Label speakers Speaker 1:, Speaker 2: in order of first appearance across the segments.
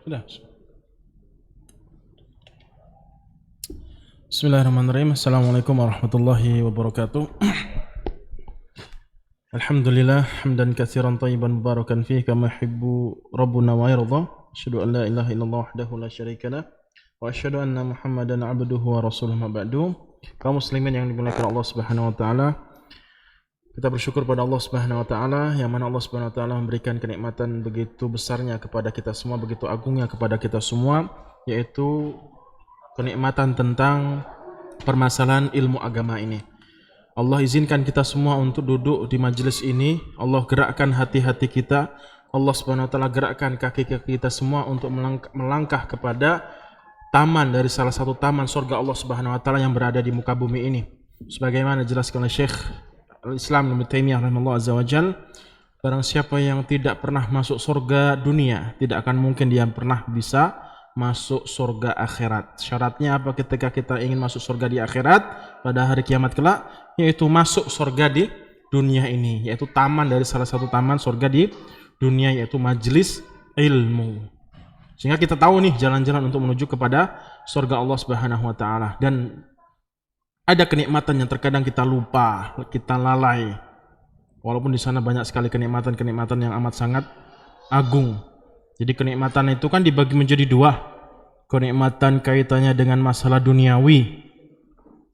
Speaker 1: Sudah. Bismillahirrahmanirrahim. Assalamualaikum warahmatullahi wabarakatuh. Alhamdulillah hamdan katsiran thayyiban mubarakan fihi kama yuhibbu rabbuna wa yarda. Asyhadu an la ilaha illallah wahdahu la syarika lah wa asyhadu anna Muhammadan abduhu wa rasuluhu ma ba'du. Kaum muslimin yang dimuliakan Allah Subhanahu wa taala, kita bersyukur pada Allah Subhanahu wa taala yang mana Allah Subhanahu wa taala memberikan kenikmatan begitu besarnya kepada kita semua, begitu agungnya kepada kita semua, yaitu kenikmatan tentang permasalahan ilmu agama ini. Allah izinkan kita semua untuk duduk di majelis ini. Allah gerakkan hati-hati kita. Allah Subhanahu wa taala gerakkan kaki-kaki kita semua untuk melangkah kepada taman dari salah satu taman surga Allah Subhanahu wa taala yang berada di muka bumi ini. Sebagaimana dijelaskan oleh Syekh Al-Islam Ibnu Taimiyah rahimahullah azza wajal, barang siapa yang tidak pernah masuk surga dunia, tidak akan mungkin dia pernah bisa masuk surga akhirat. Syaratnya apa ketika kita ingin masuk surga di akhirat pada hari kiamat kelak? Yaitu masuk surga di dunia ini, yaitu taman dari salah satu taman surga di dunia, yaitu majelis ilmu. Sehingga kita tahu nih jalan-jalan untuk menuju kepada surga Allah Subhanahu wa taala. Dan ada kenikmatan yang terkadang kita lupa, kita lalai. Walaupun di sana banyak sekali kenikmatan-kenikmatan yang amat sangat agung. Jadi kenikmatan itu kan dibagi menjadi dua. Kenikmatan kaitannya dengan masalah duniawi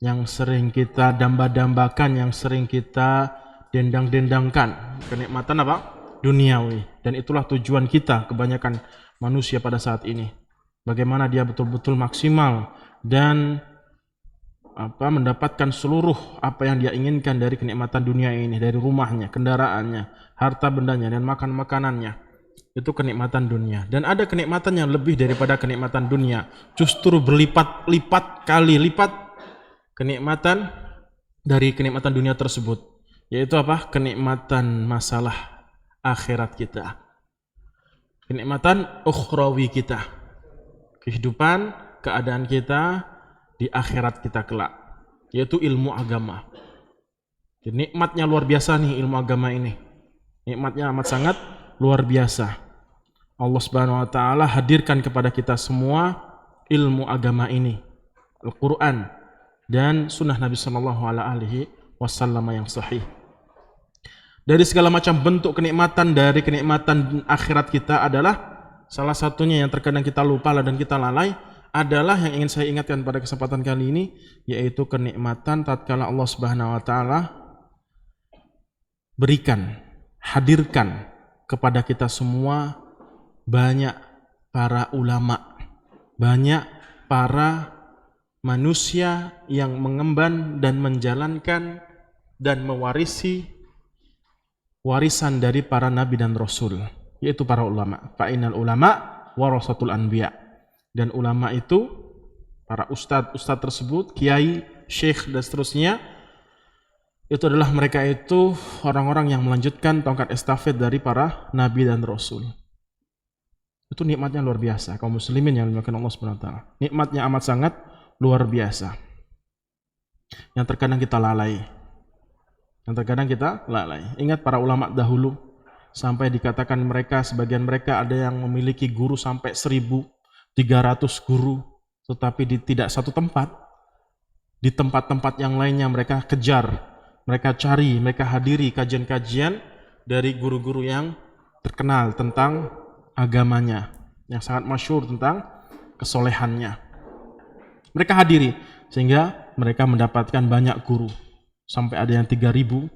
Speaker 1: yang sering kita damba-dambakan, yang sering kita dendang-dendangkan. Kenikmatan apa? Duniawi. Dan itulah tujuan kita, kebanyakan manusia pada saat ini. Bagaimana dia betul-betul maksimal dan mendapatkan seluruh apa yang dia inginkan dari kenikmatan dunia ini, dari rumahnya, kendaraannya, harta bendanya, dan makan-makanannya. Itu kenikmatan dunia. Dan ada kenikmatan yang lebih daripada kenikmatan dunia, justru berlipat-lipat kali lipat kenikmatan dari kenikmatan dunia tersebut, yaitu apa? Kenikmatan masalah akhirat kita, kenikmatan ukhrawi kita, kehidupan, keadaan kita di akhirat kita kelak, yaitu ilmu agama. Jadi nikmatnya luar biasa nih ilmu agama ini, nikmatnya amat sangat luar biasa. Allah Subhanahu wa taala hadirkan kepada kita semua ilmu agama ini, Al-Quran dan sunnah Nabi sallallahu alaihi wasallam yang sahih. Dari segala macam bentuk kenikmatan dari kenikmatan akhirat kita adalah salah satunya yang terkadang kita lupa dan kita lalai adalah yang ingin saya ingatkan pada kesempatan kali ini, yaitu kenikmatan tatkala Allah Subhanahu wa taala berikan, hadirkan kepada kita semua banyak para ulama, banyak para manusia yang mengemban dan menjalankan dan mewarisi warisan dari para nabi dan rasul, yaitu para ulama. Fa'innal ulama warasatul anbiya. Dan ulama itu, para ustadz tersebut, kiai, syekh dan seterusnya, itu adalah mereka itu orang-orang yang melanjutkan tongkat estafet dari para nabi dan rasul. Itu nikmatnya luar biasa, kaum muslimin yang dimuliakan Allah Subhanahu wa taala. Nikmatnya amat sangat luar biasa, yang terkadang kita lalai. Ingat para ulama dahulu, sampai dikatakan mereka, sebagian mereka ada yang memiliki guru sampai 1.300 guru, tetapi tidak satu tempat. Di tempat-tempat yang lainnya mereka kejar, mereka cari, mereka hadiri kajian-kajian dari guru-guru yang terkenal tentang agamanya, yang sangat masyhur tentang kesolehannya. Mereka hadiri, sehingga mereka mendapatkan banyak guru. Sampai ada yang 3.000,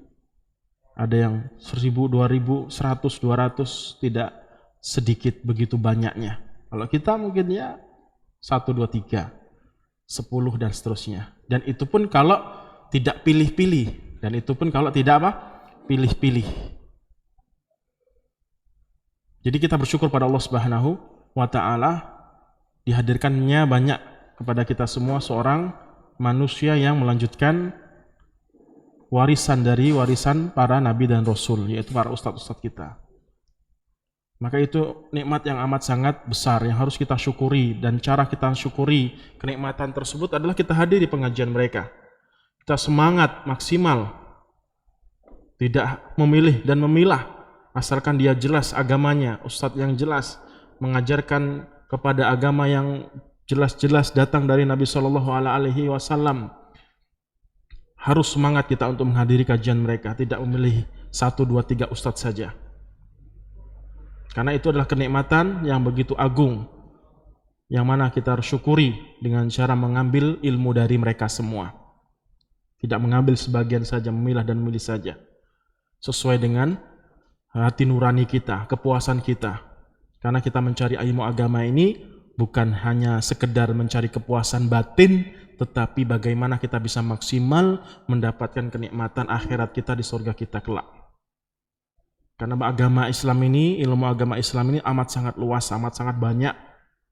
Speaker 1: ada yang 1.000, 2.000, 100, 200, tidak sedikit begitu banyaknya. Kalau kita mungkin ya 1, 2, 3, 10 dan seterusnya. Dan itu pun kalau tidak pilih-pilih. Pilih-pilih. Jadi kita bersyukur pada Allah Subhanahu wa taala dihadirkannya banyak kepada kita semua seorang manusia yang melanjutkan warisan para nabi dan rasul, yaitu para ustadz-ustadz kita. Maka itu nikmat yang amat sangat besar yang harus kita syukuri, dan cara kita syukuri kenikmatan tersebut adalah kita hadir di pengajian mereka. Kita semangat maksimal, tidak memilih dan memilah, asalkan dia jelas agamanya, ustadz yang jelas mengajarkan kepada agama yang jelas-jelas datang dari Nabi Shallallahu Alaihi Wasallam, harus semangat kita untuk menghadiri kajian mereka, tidak memilih 1, 2, 3 ustadz saja. Karena itu adalah kenikmatan yang begitu agung, yang mana kita harus syukuri dengan cara mengambil ilmu dari mereka semua. Tidak mengambil sebagian saja, memilah dan memilih saja. Sesuai dengan hati nurani kita, kepuasan kita. Karena kita mencari ilmu agama ini bukan hanya sekedar mencari kepuasan batin, tetapi bagaimana kita bisa maksimal mendapatkan kenikmatan akhirat kita di surga kita kelak. Karena agama Islam ini, ilmu agama Islam ini amat sangat luas, amat sangat banyak.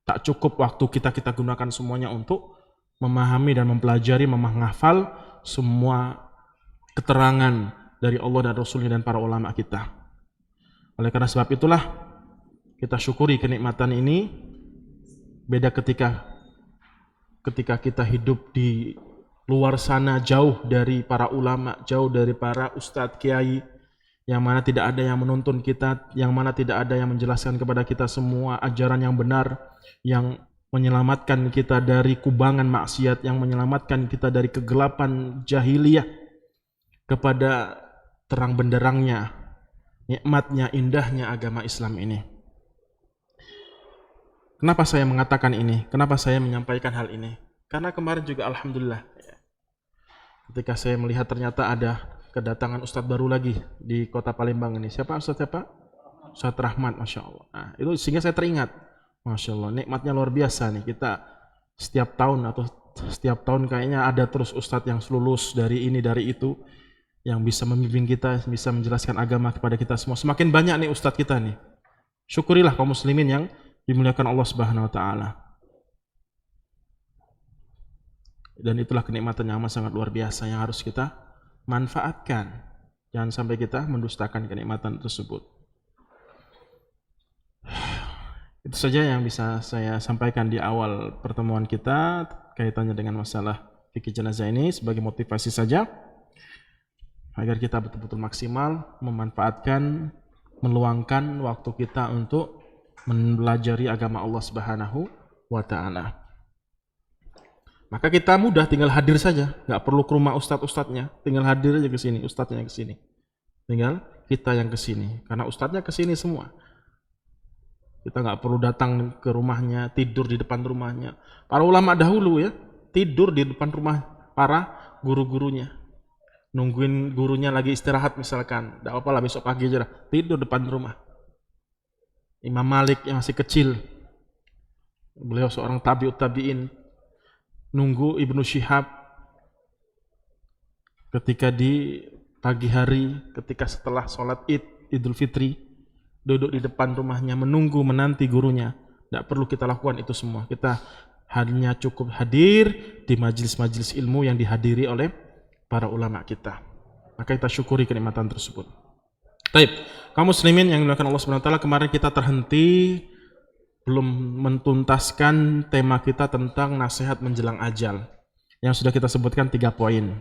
Speaker 1: Tak cukup waktu kita gunakan semuanya untuk memahami dan mempelajari, menghafal semua keterangan dari Allah dan Rasulnya dan para ulama kita. Oleh karena sebab itulah kita syukuri kenikmatan ini. Beda ketika kita hidup di luar sana, jauh dari para ulama, jauh dari para ustadz, kiai, yang mana tidak ada yang menuntun kita, yang mana tidak ada yang menjelaskan kepada kita semua ajaran yang benar, yang menyelamatkan kita dari kubangan maksiat, yang menyelamatkan kita dari kegelapan jahiliyah kepada terang benderangnya, nikmatnya, indahnya agama Islam ini. Kenapa saya mengatakan ini? Kenapa saya menyampaikan hal ini? Karena kemarin juga alhamdulillah, ketika saya melihat ternyata ada kedatangan ustadz baru lagi di kota Palembang ini. Siapa ustadz siapa? Ustadz Rahmat, Masya Allah. Nah, itu sehingga saya teringat, Masya Allah, nikmatnya luar biasa nih. Kita setiap tahun kayaknya ada terus ustadz yang lulus dari ini, dari itu, yang bisa membimbing kita, bisa menjelaskan agama kepada kita semua. Semakin banyak nih ustadz kita nih. Syukurilah kaum muslimin yang dimuliakan Allah Subhanahu wa taala. Dan itulah kenikmatan yang amat sangat luar biasa yang harus kita manfaatkan. Jangan sampai kita mendustakan kenikmatan tersebut. Itu saja yang bisa saya sampaikan di awal pertemuan kita kaitannya dengan masalah fikih jenazah ini, sebagai motivasi saja agar kita betul-betul maksimal memanfaatkan, meluangkan waktu kita untuk mempelajari agama Allah Subhanahu wa ta'ala. Maka kita mudah tinggal hadir saja, nggak perlu ke rumah ustadz-ustadznya, tinggal hadir aja ke sini, ustadznya ke sini. Tinggal kita yang ke sini, karena ustadznya ke sini semua. Kita nggak perlu datang ke rumahnya, tidur di depan rumahnya. Para ulama dahulu ya, tidur di depan rumah para guru-gurunya. Nungguin gurunya lagi istirahat misalkan, nggak apa-apa lah besok pagi aja, tidur depan rumah. Imam Malik yang masih kecil, beliau seorang tabi'ut tabi'in, nunggu Ibnu Syihab ketika di pagi hari, ketika setelah sholat Idul Fitri, duduk di depan rumahnya menunggu, menanti gurunya. Tidak perlu kita lakukan itu semua. Kita hanya cukup hadir di majelis-majelis ilmu yang dihadiri oleh para ulama kita. Maka kita syukuri kenikmatan tersebut. Baik, kaum muslimin yang dimuliakan Allah Subhanahu wa taala, kemarin kita terhenti belum mentuntaskan tema kita tentang nasihat menjelang ajal yang sudah kita sebutkan 3 poin.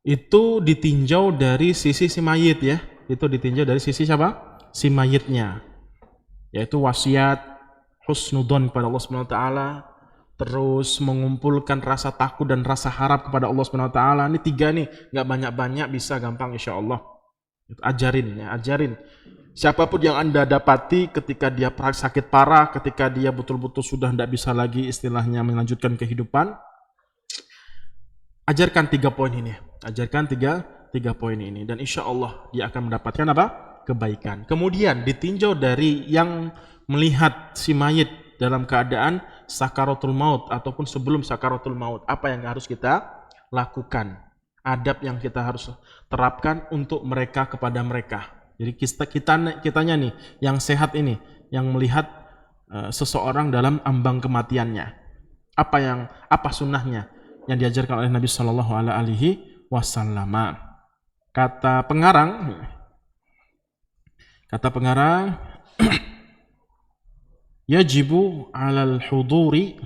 Speaker 1: Itu ditinjau dari sisi si mayit ya. Itu ditinjau dari sisi siapa? Si mayitnya. Yaitu wasiat, husnudzon kepada Allah Subhanahu wa taala, terus mengumpulkan rasa takut dan rasa harap kepada Allah Subhanahu wa taala. Ini 3 nih, enggak banyak-banyak, bisa gampang insyaallah. Ajarin ya, ajarin. Siapapun yang Anda dapati ketika dia sakit parah, ketika dia betul-betul sudah tidak bisa lagi istilahnya melanjutkan kehidupan, ajarkan 3 poin ini. Ajarkan 3 poin ini. Dan insya Allah dia akan mendapatkan apa? Kebaikan. Kemudian ditinjau dari yang melihat si mayit dalam keadaan sakaratul maut ataupun sebelum sakaratul maut. Apa yang harus kita lakukan? Adab yang kita harus terapkan untuk mereka kepada mereka. Jadi kitanya nih yang sehat ini, yang melihat seseorang dalam ambang kematiannya. Apa sunnahnya yang diajarkan oleh Nabi Shallallahu Alaihi Wasallam. Kata pengarang, yajibu alal huduri,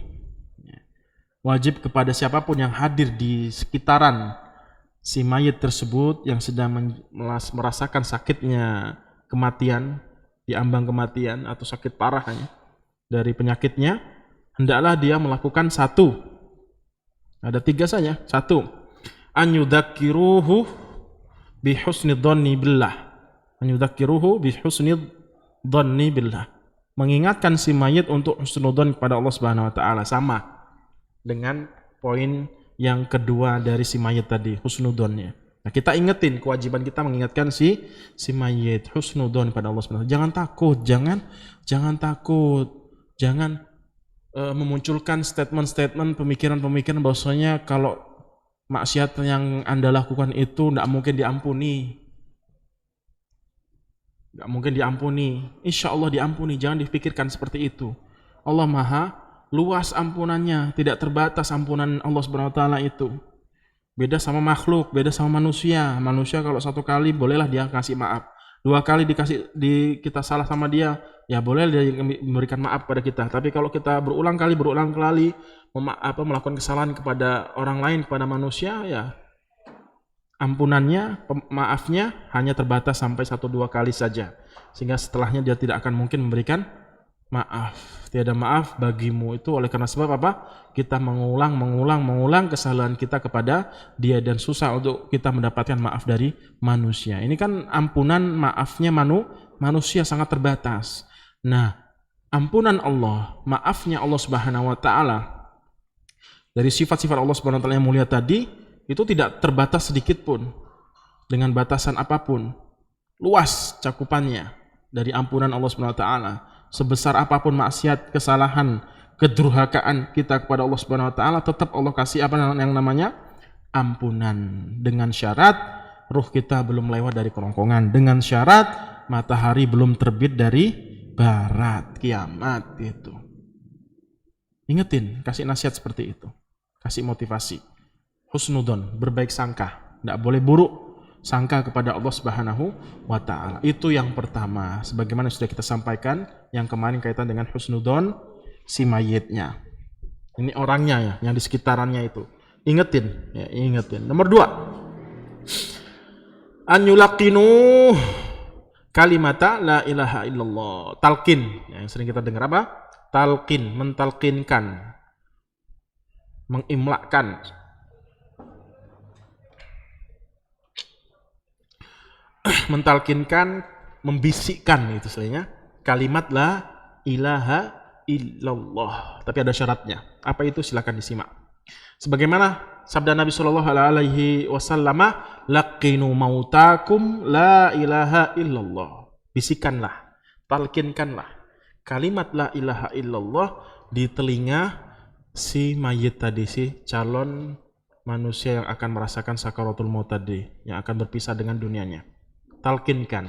Speaker 1: wajib kepada siapapun yang hadir di sekitaran si mayit tersebut yang sedang merasakan sakitnya kematian, di ambang kematian atau sakit parahnya, dari penyakitnya, hendaklah dia melakukan satu. Ada 3 saja. 1. An yudzakiruhu bi husni dhanni billah. An yudzakiruhu bi husni dhanni billah. Mengingatkan si mayit untuk husnudzon kepada Allah Subhanahu wa taala, sama dengan poin yang kedua dari si mayit tadi, husnudzonnya. Nah, kita ingetin, kewajiban kita mengingatkan si mayit husnudzon pada Allah Subhanahu wa taala. Jangan takut, jangan takut. Jangan memunculkan statement-statement, pemikiran-pemikiran bahwasanya kalau maksiat yang Anda lakukan itu tidak mungkin diampuni. Tidak mungkin diampuni. Insya Allah diampuni. Jangan dipikirkan seperti itu. Allah Maha luas ampunannya, tidak terbatas ampunan Allah Subhanahu wa taala itu. Beda sama makhluk, beda sama manusia. Manusia kalau 1 kali bolehlah dia kasih maaf. 2 kali kita salah sama dia, ya boleh dia memberikan maaf kepada kita. Tapi kalau kita berulang kali melakukan kesalahan kepada orang lain, kepada manusia, ya ampunannya, maafnya hanya terbatas sampai 1-2 kali saja. Sehingga setelahnya dia tidak akan mungkin memberikan maaf. Tiada maaf bagimu. Itu oleh karena sebab apa? Kita mengulang kesalahan kita kepada dia, dan susah untuk kita mendapatkan maaf dari manusia. Ini kan ampunan, maafnya manusia sangat terbatas. Nah, ampunan Allah, maafnya Allah Subhanahu wa taala dari sifat-sifat Allah Subhanahu wa taala yang mulia tadi itu tidak terbatas sedikit pun, dengan batasan apapun. Luas cakupannya dari ampunan Allah Subhanahu wa taala. Sebesar apapun maksiat, kesalahan, kedurhakaan kita kepada Allah Subhanahu wa taala, tetap Allah kasih apa yang namanya ampunan, dengan syarat ruh kita belum lewat dari kerongkongan, dengan syarat matahari belum terbit dari barat, kiamat itu. Ingetin, kasih nasihat seperti itu. Kasih motivasi. Husnudzon, berbaik sangka, tidak boleh buruk sangka kepada Allah Subhanahu wa taala. Itu yang pertama, sebagaimana sudah kita sampaikan yang kemarin kaitan dengan husnudzon si mayitnya. Ini orangnya ya, yang di sekitarannya itu. Ingetin, ya, ingetin. Nomor 2. An yulaqinu kalimata la ilaha illallah. Talqin, yang sering kita dengar apa? Talqin, mentalqinkan, mengimlakkan. Mentalkinkan, membisikkan, itu istilahnya kalimat la ilaha illallah. Tapi ada syaratnya. Apa itu? Silakan disimak. Sebagaimana sabda Nabi sallallahu alaihi wasallam, laqinu mautakum la ilaha illallah. Bisikanlah, talkinkanlah kalimat la ilaha illallah di telinga si mayit tadi, si calon manusia yang akan merasakan sakaratul maut tadi, yang akan berpisah dengan dunianya. Talkinkan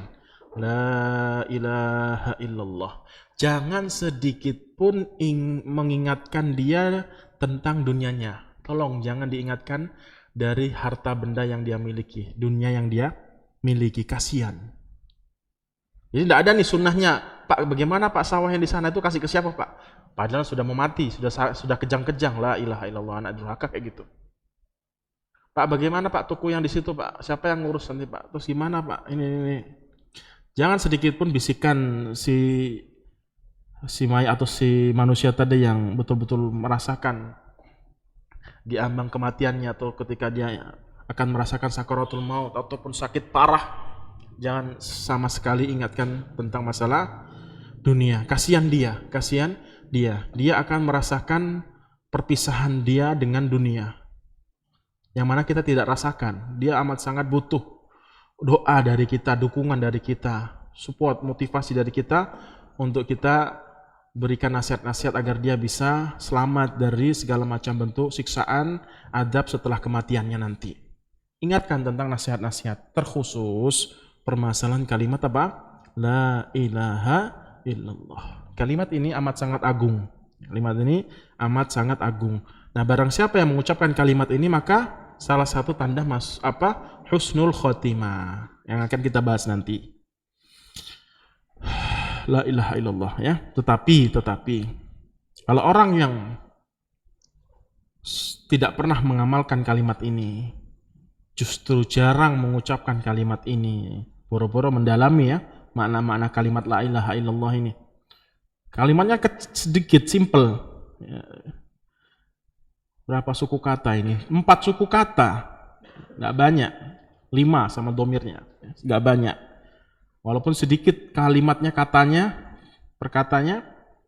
Speaker 1: la ilaha illallah. Jangan sedikit pun mengingatkan dia tentang dunianya. Tolong jangan diingatkan dari harta benda yang dia miliki, dunia yang dia miliki. Kasihan. Jadi tidak ada nih sunnahnya, Pak, bagaimana Pak sawah yang di sana itu kasih ke siapa Pak? Padahal sudah mau mati, sudah kejang-kejang la ilaha illallah, anak durhaka kayak gitu. Pak, bagaimana Pak tuku yang di situ Pak? Siapa yang ngurus nanti Pak? Terus gimana Pak? Ini. Jangan sedikit pun bisikan si mayat atau si manusia tadi yang betul-betul merasakan di ambang kematiannya, atau ketika dia akan merasakan sakaratul maut ataupun sakit parah. Jangan sama sekali ingatkan tentang masalah dunia. Kasihan dia. Dia akan merasakan perpisahan dia dengan dunia, yang mana kita tidak rasakan. Dia amat sangat butuh doa dari kita, dukungan dari kita, support, motivasi dari kita, untuk kita berikan nasihat-nasihat agar dia bisa selamat dari segala macam bentuk siksaan, adab setelah kematiannya nanti. Ingatkan tentang nasihat-nasihat, terkhusus permasalahan kalimat apa? La ilaha illallah. Kalimat ini amat sangat agung. Nah, barang siapa yang mengucapkan kalimat ini, maka salah satu tanda husnul khotimah yang akan kita bahas nanti. La ilaha illallah ya. Tetapi kalau orang yang tidak pernah mengamalkan kalimat ini, justru jarang mengucapkan kalimat ini, boro-boro mendalami ya makna-makna kalimat la ilaha illallah ini, Kalimatnya sedikit, simple. Ya. Berapa suku kata ini? 4 suku kata. Nggak banyak. 5 sama domirnya. Nggak banyak. Walaupun sedikit kalimatnya, katanya, perkatanya,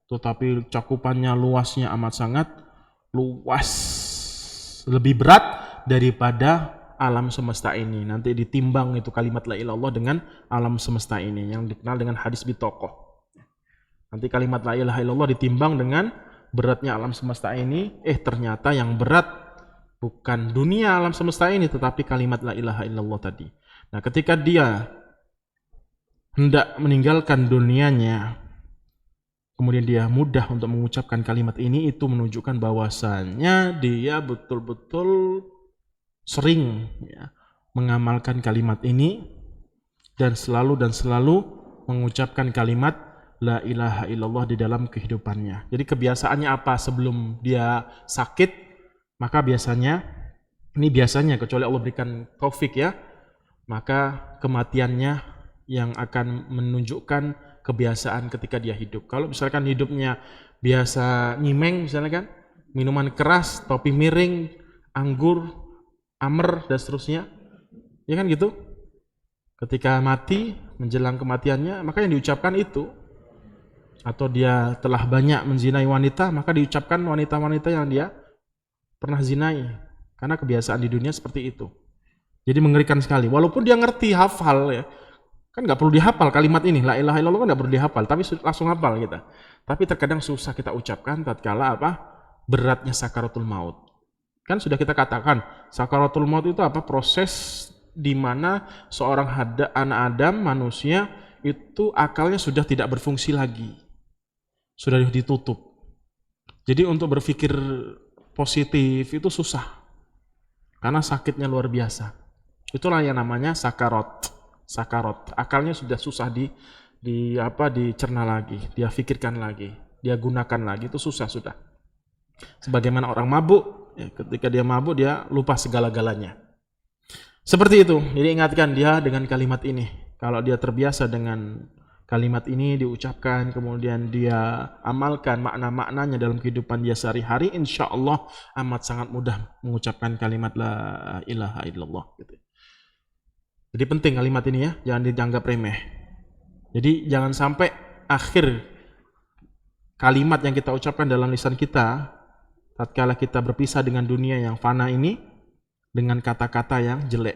Speaker 1: tetapi cakupannya, luasnya amat sangat luas. Lebih berat daripada alam semesta ini. Nanti ditimbang itu kalimat la ilaha illallah dengan alam semesta ini yang dikenal dengan hadis bitokoh. Nanti kalimat la ilaha illallah ditimbang dengan beratnya alam semesta ini. Ternyata yang berat bukan dunia alam semesta ini, tetapi kalimat la ilaha illallah tadi. Nah, ketika dia hendak meninggalkan dunianya, kemudian dia mudah untuk mengucapkan kalimat ini, itu menunjukkan bahwasannya dia betul-betul sering mengamalkan kalimat ini dan selalu mengucapkan kalimat la ilaha illallah di dalam kehidupannya. Jadi kebiasaannya apa sebelum dia sakit? Maka biasanya, kecuali Allah berikan taufik ya, maka kematiannya yang akan menunjukkan kebiasaan ketika dia hidup. Kalau misalkan hidupnya biasa nyimeng misalnya kan, minuman keras, topi miring, anggur, amer dan seterusnya, ya kan gitu. Ketika mati, menjelang kematiannya, maka yang diucapkan itu. Atau dia telah banyak menzinai wanita, maka diucapkan wanita-wanita yang dia pernah zinai. Karena kebiasaan di dunia seperti itu. Jadi mengerikan sekali. Walaupun dia ngerti, hafal ya. Kan nggak perlu dihafal kalimat ini. La ilaha illallah kan nggak perlu dihafal, tapi langsung hafal kita. Tapi terkadang susah kita ucapkan tatkala beratnya sakaratul maut. Kan sudah kita katakan, sakaratul maut itu proses di mana seorang anak Adam, manusia, itu akalnya sudah tidak berfungsi lagi. Sudah ditutup. Jadi untuk berpikir positif itu susah. Karena sakitnya luar biasa. Itulah yang namanya sakarot. Akalnya sudah susah dicerna lagi, dia pikirkan lagi, dia gunakan lagi, itu susah sudah. Sebagaimana orang mabuk, ketika dia mabuk dia lupa segala-galanya. Seperti itu. Jadi ingatkan dia dengan kalimat ini. Kalau dia terbiasa dengan kalimat ini diucapkan, kemudian dia amalkan makna-maknanya dalam kehidupan dia sehari-hari, insya Allah amat sangat mudah mengucapkan kalimat la ilaha illallah. Jadi penting kalimat ini ya, jangan dianggap remeh. Jadi jangan sampai akhir kalimat yang kita ucapkan dalam lisan kita, tatkala kita berpisah dengan dunia yang fana ini, dengan kata-kata yang jelek.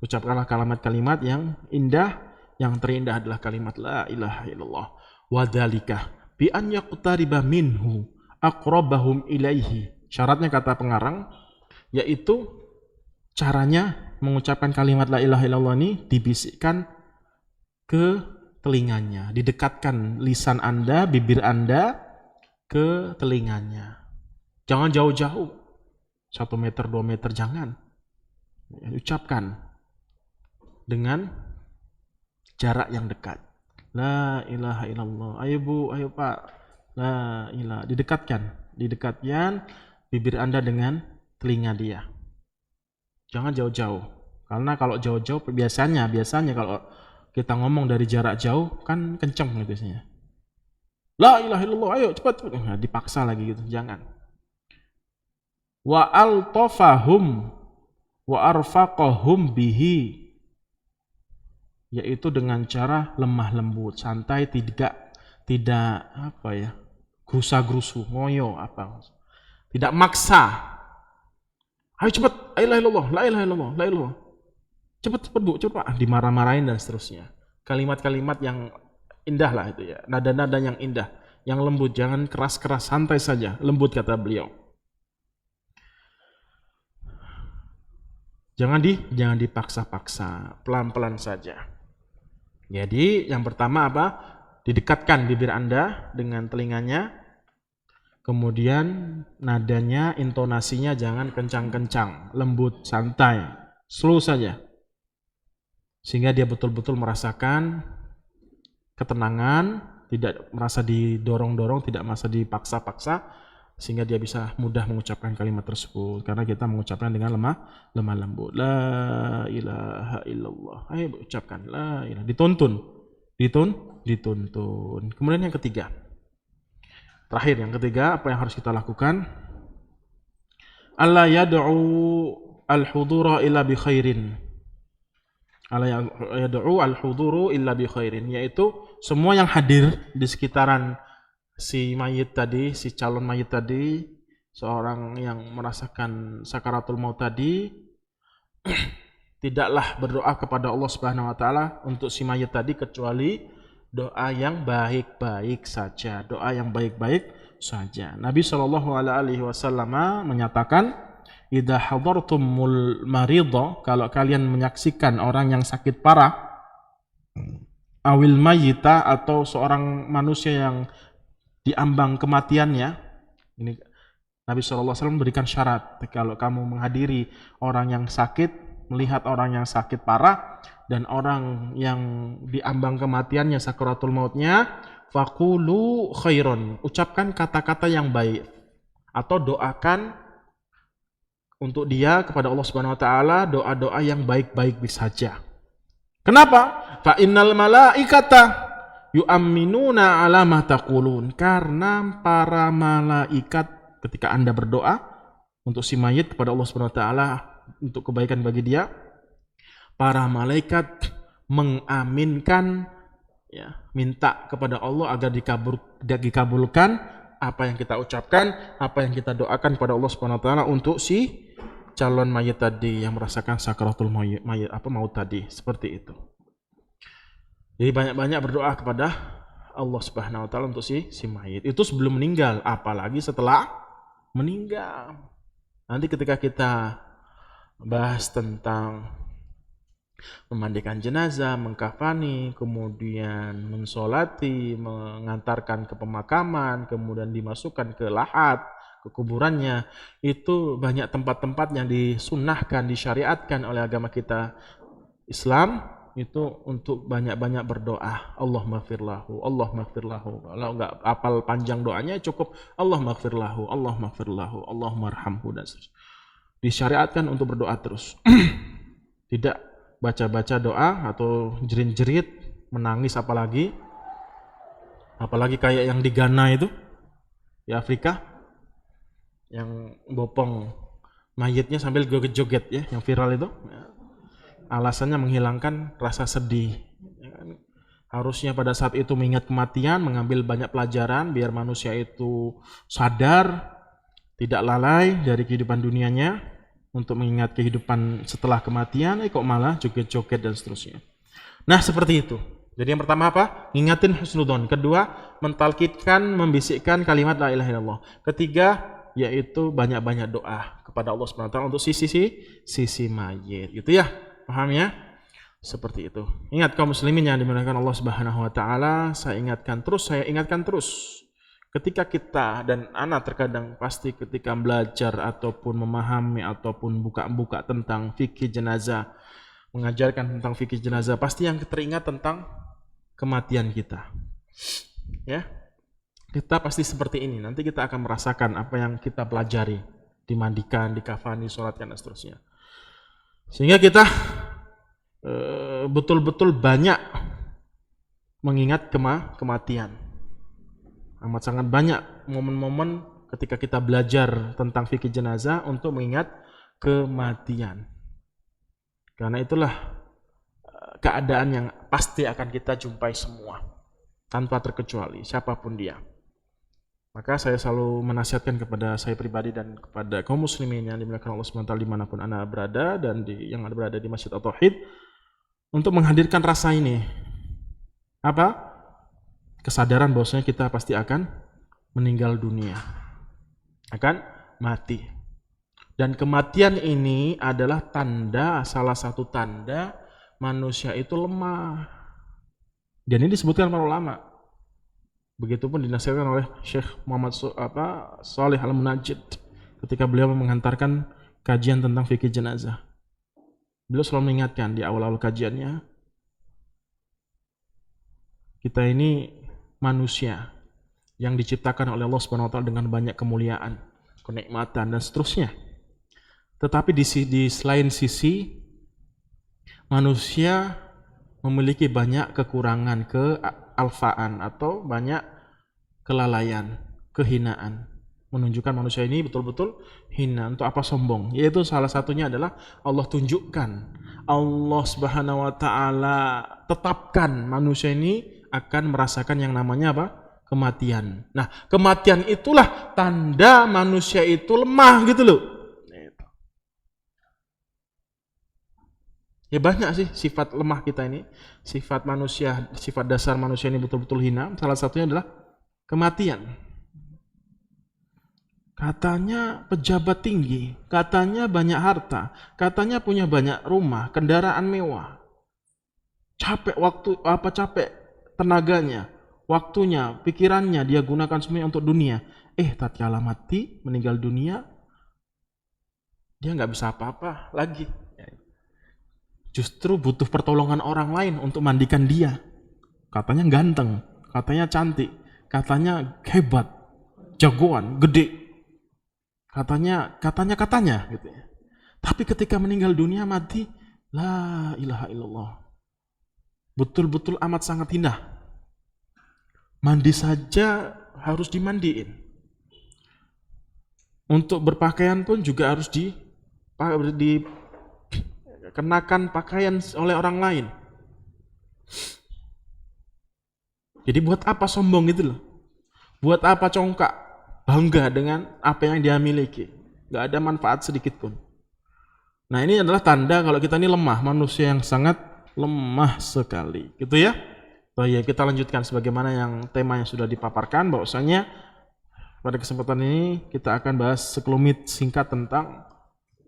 Speaker 1: Ucapkanlah kalimat-kalimat yang indah. Yang terindah adalah kalimat la ilaha illallah. Wadzalika bi an yaqtariba minhu aqrabahum ilaihi. Syaratnya kata pengarang, yaitu caranya mengucapkan kalimat la ilaha illallah ini dibisikkan ke telinganya, didekatkan lisan Anda, bibir Anda ke telinganya. Jangan jauh-jauh, 1 meter, 2 meter, jangan. Ucapkan dengan jarak yang dekat. La ilaha illallah. Ayo Bu, ayo Pak. La ilaha. Didekatkan bibir Anda dengan telinga dia. Jangan jauh-jauh. Karena kalau jauh-jauh biasanya kalau kita ngomong dari jarak jauh kan kenceng gitu biasanya. La ilaha illallah, ayo cepat. Nah, dipaksa lagi gitu, jangan. Wa altafahum wa arfaqahum bihi, yaitu dengan cara lemah lembut, santai, tidak gerusa-gerusu, ngoyo tidak maksa. Ayo cepat, la ilaha illallah, la ilaha illallah, la ilaha. Cepat Bu, cepat Pak, dimarah-marahin dan seterusnya. Kalimat-kalimat yang indah lah itu ya, nada-nada yang indah, yang lembut, jangan keras-keras, santai saja, lembut kata beliau. Jangan dipaksa-paksa, pelan-pelan saja. Jadi yang pertama didekatkan bibir Anda dengan telinganya, kemudian nadanya, intonasinya jangan kencang-kencang, lembut, santai, slow saja. Sehingga dia betul-betul merasakan ketenangan, tidak merasa didorong-dorong, tidak merasa dipaksa-paksa, sehingga dia bisa mudah mengucapkan kalimat tersebut. Karena kita mengucapkan dengan lemah lembut. La ilaha illallah. Ayo ucapkan la ilaha. dituntun. Kemudian yang ketiga. Terakhir, yang ketiga, apa yang harus kita lakukan? Alla yad'u al-hudura illa bi khairin. Alla yad'u al-huduru illa bi khairin, yaitu semua yang hadir di sekitaran si mayit tadi, si calon mayit tadi, seorang yang merasakan sakaratul maut tadi, tidaklah berdoa kepada Allah Subhanahu wa taala untuk si mayit tadi kecuali doa yang baik-baik saja, doa yang baik-baik saja. Nabi Shallallahu alaihi wasallam menyatakan, "Idza hadartumul maridha," kalau kalian menyaksikan orang yang sakit parah, awil mayyita, atau seorang manusia yang diambang kematiannya. Ini Nabi SAW memberikan syarat, kalau kamu menghadiri orang yang sakit, melihat orang yang sakit parah dan orang yang diambang kematiannya, sakaratul mautnya, faqulu khairon, ucapkan kata-kata yang baik atau doakan untuk dia kepada Allah Subhanahu wa taala doa-doa yang baik-baik saja. Kenapa? Fa innal malaikata yu'minuna ala ma taqulun, karena para malaikat ketika Anda berdoa untuk si mayit kepada Allah Subhanahu wa taala untuk kebaikan bagi dia, para malaikat mengaminkan, ya, minta kepada Allah agar dikabulkan apa yang kita ucapkan, apa yang kita doakan kepada Allah Subhanahu wa taala untuk si calon mayit tadi yang merasakan sakaratul maut tadi, seperti itu. Jadi banyak-banyak berdoa kepada Allah Subhanahu wa taala untuk si mayit. Itu sebelum meninggal, apalagi setelah meninggal. Nanti ketika kita bahas tentang memandikan jenazah, mengkafani, kemudian mensolati, mengantarkan ke pemakaman, kemudian dimasukkan ke lahat, ke kuburannya, itu banyak tempat-tempat yang disunnahkan, disyariatkan oleh agama kita Islam, itu untuk banyak-banyak berdoa. Allah maghfirlahu, Allah maghfirlahu. Kalau enggak hafal panjang doanya, cukup Allah maghfirlahu, Allah maghfirlahu, Allah marhamhu, dan seterusnya. Disyariatkan untuk berdoa terus. Tidak baca-baca doa atau jerit-jerit, menangis, apalagi kayak yang di Ghana itu, di Afrika, yang bopong mayitnya sambil joget-joget, ya, yang viral itu. Alasannya menghilangkan rasa sedih. Harusnya pada saat itu mengingat kematian, mengambil banyak pelajaran biar manusia itu sadar, tidak lalai dari kehidupan dunianya untuk mengingat kehidupan setelah kematian, kok malah joget-joget dan seterusnya. Nah, seperti itu. Jadi yang pertama apa? Ngingatin husnudzon. Kedua, mentalkidkan, membisikkan kalimat la ilaha illallah. Ketiga, yaitu banyak-banyak doa kepada Allah Subhanahu wa taala untuk sisi mayit. Gitu ya. Paham ya? Seperti itu. Ingat kaum muslimin yang dimuliakan Allah Subhanahu wa taala, saya ingatkan terus. Ketika kita dan anak terkadang pasti ketika belajar ataupun memahami ataupun buka-buka tentang fikih jenazah, mengajarkan tentang fikih jenazah, pasti yang teringat tentang kematian kita. Ya. Kita pasti seperti ini. Nanti kita akan merasakan apa yang kita pelajari, dimandikan, dikafani, sholatkan, dan seterusnya. Sehingga kita betul-betul banyak mengingat kematian. Amat sangat banyak momen-momen ketika kita belajar tentang fikih jenazah untuk mengingat kematian. Karena itulah keadaan yang pasti akan kita jumpai semua, tanpa terkecuali, siapapun dia. Maka saya selalu menasihatkan kepada saya pribadi dan kepada kaum muslimin yang dimuliakan Allah SWT dimanapun Anda berada dan yang berada di Masjid At-Tauhid, untuk menghadirkan rasa ini. Apa? Kesadaran bahwasanya kita pasti akan meninggal dunia. Akan mati. Dan kematian ini adalah salah satu tanda manusia itu lemah. Dan ini disebutkan para ulama. Begitupun dinasihatkan oleh Syekh Muhammad Shalih Al-Munajjid ketika beliau mengantarkan kajian tentang fikih jenazah. Beliau selalu mengingatkan di awal-awal kajiannya, kita ini manusia yang diciptakan oleh Allah Subhanahu wa taala dengan banyak kemuliaan, kenikmatan, dan seterusnya. Tetapi di selain sisi manusia memiliki banyak kekurangan, kealfaan atau banyak kelalaian, kehinaan. Menunjukkan manusia ini betul-betul hina. Untuk apa sombong? Yaitu salah satunya adalah Allah tunjukkan, Allah Subhanahu wa taala tetapkan manusia ini akan merasakan yang namanya apa? Kematian. Nah, kematian itulah tanda manusia itu lemah gitu loh. Ya banyak sih sifat lemah kita ini, sifat manusia, sifat dasar manusia ini betul-betul hina. Salah satunya adalah kematian. Katanya pejabat tinggi, katanya banyak harta, katanya punya banyak rumah, kendaraan mewah. Capek tenaganya, waktunya, pikirannya dia gunakan semuanya untuk dunia. Tatkala mati, meninggal dunia, dia nggak bisa apa-apa lagi. Justru butuh pertolongan orang lain untuk mandikan dia. Katanya ganteng, katanya cantik, katanya hebat, jagoan, gede. Katanya gitu ya. Tapi ketika meninggal dunia, mati, la ilaha illallah. Betul-betul amat sangat hina. Mandi saja harus dimandiin. Untuk berpakaian pun juga harus dikenakan pakaian oleh orang lain. Jadi buat apa sombong gitu loh? Buat apa congkak? Bangga dengan apa yang dia miliki. Gak ada manfaat sedikit pun. Nah, ini adalah tanda kalau kita ini lemah, manusia yang sangat lemah sekali. Gitu ya. Ya, kita lanjutkan sebagaimana yang tema yang sudah dipaparkan, bahwasanya pada kesempatan ini kita akan bahas sekelumit singkat tentang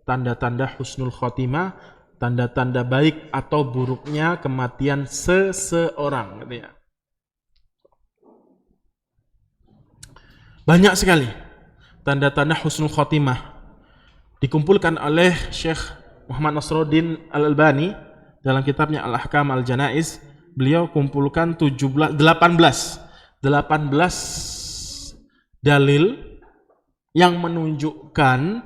Speaker 1: tanda-tanda husnul khotimah, tanda-tanda baik atau buruknya kematian seseorang, gitu ya. Banyak sekali tanda-tanda husnul khotimah dikumpulkan oleh Syekh Muhammad Nasruddin Al-Albani dalam kitabnya Al-Ahkam Al-Janaiz. Beliau kumpulkan 18 dalil yang menunjukkan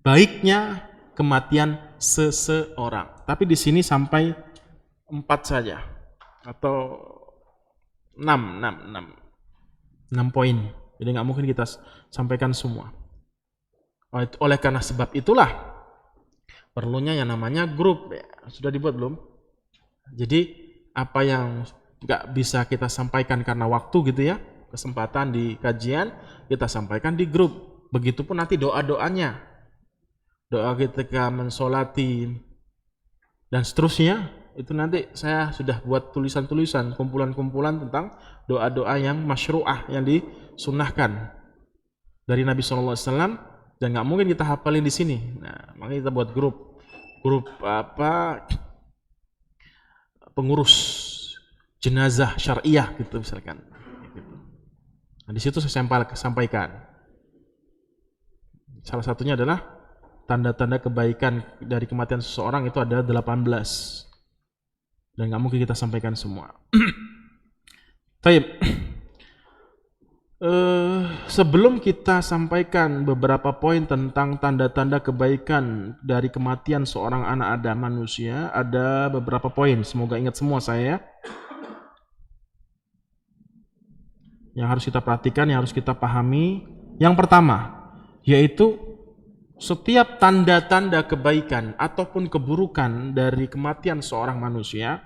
Speaker 1: baiknya kematian seseorang. Tapi di sini sampai 4 saja atau 6 poin. Jadi nggak mungkin kita sampaikan semua. Oleh karena sebab itulah perlunya yang namanya grup. Ya, sudah dibuat belum? Jadi apa yang nggak bisa kita sampaikan karena waktu gitu ya, kesempatan di kajian, kita sampaikan di grup. Begitupun nanti doa-doanya. Doa ketika mensolati dan seterusnya. Itu nanti saya sudah buat tulisan-tulisan, kumpulan-kumpulan tentang doa-doa yang masyru'ah, yang disunnahkan dari Nabi SAW, dan nggak mungkin kita hafalin di sini. Nah, makanya kita buat grup pengurus jenazah syariah gitu misalkan. Nah, di situ saya sampaikan. Salah satunya adalah tanda-tanda kebaikan dari kematian seseorang itu ada 18. Dan nggak mungkin kita sampaikan semua. Baik. Sebelum kita sampaikan beberapa poin tentang tanda-tanda kebaikan dari kematian seorang anak Adam manusia, ada beberapa poin. Semoga ingat semua saya. Yang harus kita perhatikan, yang harus kita pahami. Yang pertama, yaitu setiap tanda-tanda kebaikan ataupun keburukan dari kematian seorang manusia,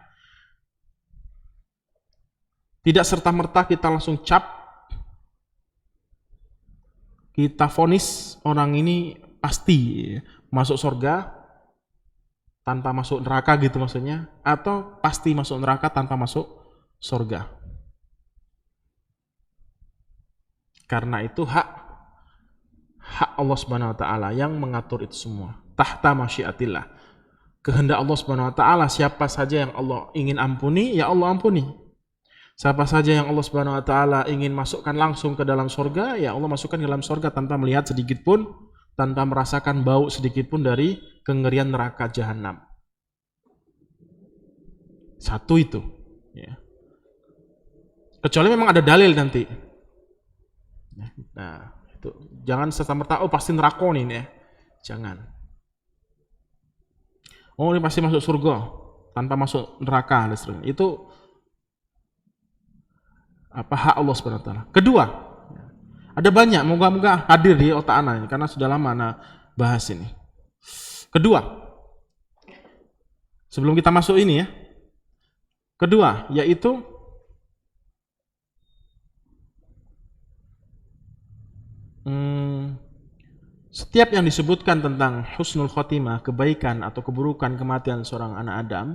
Speaker 1: tidak serta-merta kita langsung cap, kita vonis orang ini pasti masuk surga tanpa masuk neraka gitu maksudnya, atau pasti masuk neraka tanpa masuk surga. Karena itu hak Allah Subhanahu wa taala yang mengatur itu semua. Tahta masyiatillah. Kehendak Allah Subhanahu wa taala, siapa saja yang Allah ingin ampuni, ya Allah ampuni. Siapa saja yang Allah Subhanahu wa taala ingin masukkan langsung ke dalam surga, ya Allah masukkan ke dalam surga tanpa melihat sedikit pun, tanpa merasakan bau sedikit pun dari kengerian neraka jahanam. Satu itu, ya. Kecuali memang ada dalil nanti. Nah, itu jangan serta-merta pasti neraka nih ya. Jangan. Ini pasti masuk surga. tanpa masuk neraka dan seterusnya. Itu hak Allah Subhanahu wa taala. Kedua, ada banyak, moga-moga hadir di otak anak ini karena sudah lama anak bahas ini. Kedua, sebelum kita masuk ini ya. Kedua, yaitu setiap yang disebutkan tentang husnul khotimah, kebaikan atau keburukan kematian seorang anak Adam,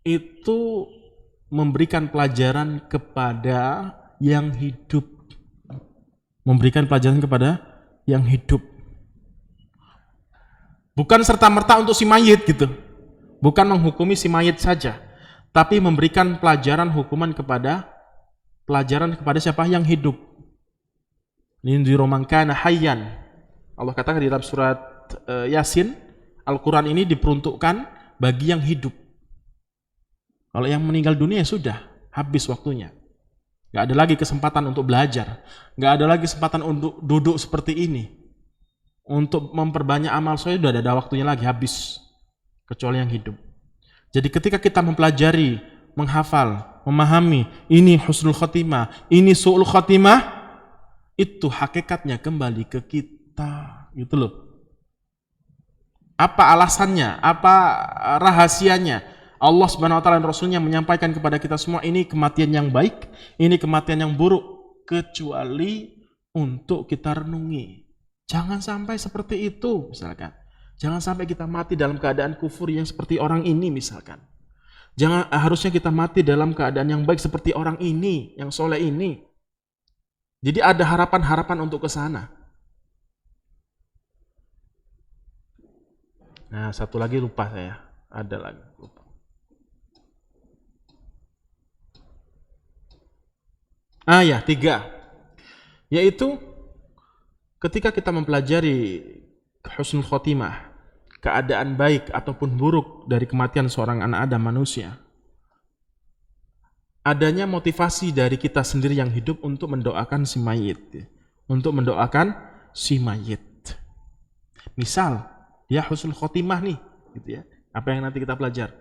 Speaker 1: itu memberikan pelajaran kepada yang hidup. Memberikan pelajaran kepada yang hidup. Bukan serta-merta untuk si mayit gitu. Bukan menghukumi si mayit saja. Tapi memberikan pelajaran kepada siapa? Yang hidup. Lindziru man kana hayyan. Allah katakan di dalam surat Yasin, Al-Quran ini diperuntukkan bagi yang hidup. Kalau yang meninggal dunia sudah habis waktunya. Gak ada lagi kesempatan untuk belajar. Gak ada lagi kesempatan untuk duduk seperti ini. Untuk memperbanyak amal soleh sudah ada waktunya lagi, habis. Kecuali yang hidup. Jadi ketika kita mempelajari, menghafal, memahami, ini husnul khotimah, ini su'ul khotimah, itu hakikatnya kembali ke kita. Gitu loh. Apa alasannya? Apa rahasianya? Allah Subhanahu wa taala dan Rasulnya menyampaikan kepada kita semua ini kematian yang baik, ini kematian yang buruk, kecuali untuk kita renungi. Jangan sampai seperti itu misalkan. Jangan sampai kita mati dalam keadaan kufur yang seperti orang ini misalkan. Harusnya kita mati dalam keadaan yang baik seperti orang ini, yang soleh ini. Jadi ada harapan-harapan untuk ke sana. Nah, satu lagi lupa saya. Ada lagi lupa. Ya, 3. Yaitu ketika kita mempelajari husnul khotimah, keadaan baik ataupun buruk dari kematian seorang anak Adam manusia, adanya motivasi dari kita sendiri yang hidup untuk mendoakan si mayit. Untuk mendoakan si mayit. Misal, dia husnul khotimah nih, gitu ya. Apa yang nanti kita pelajari.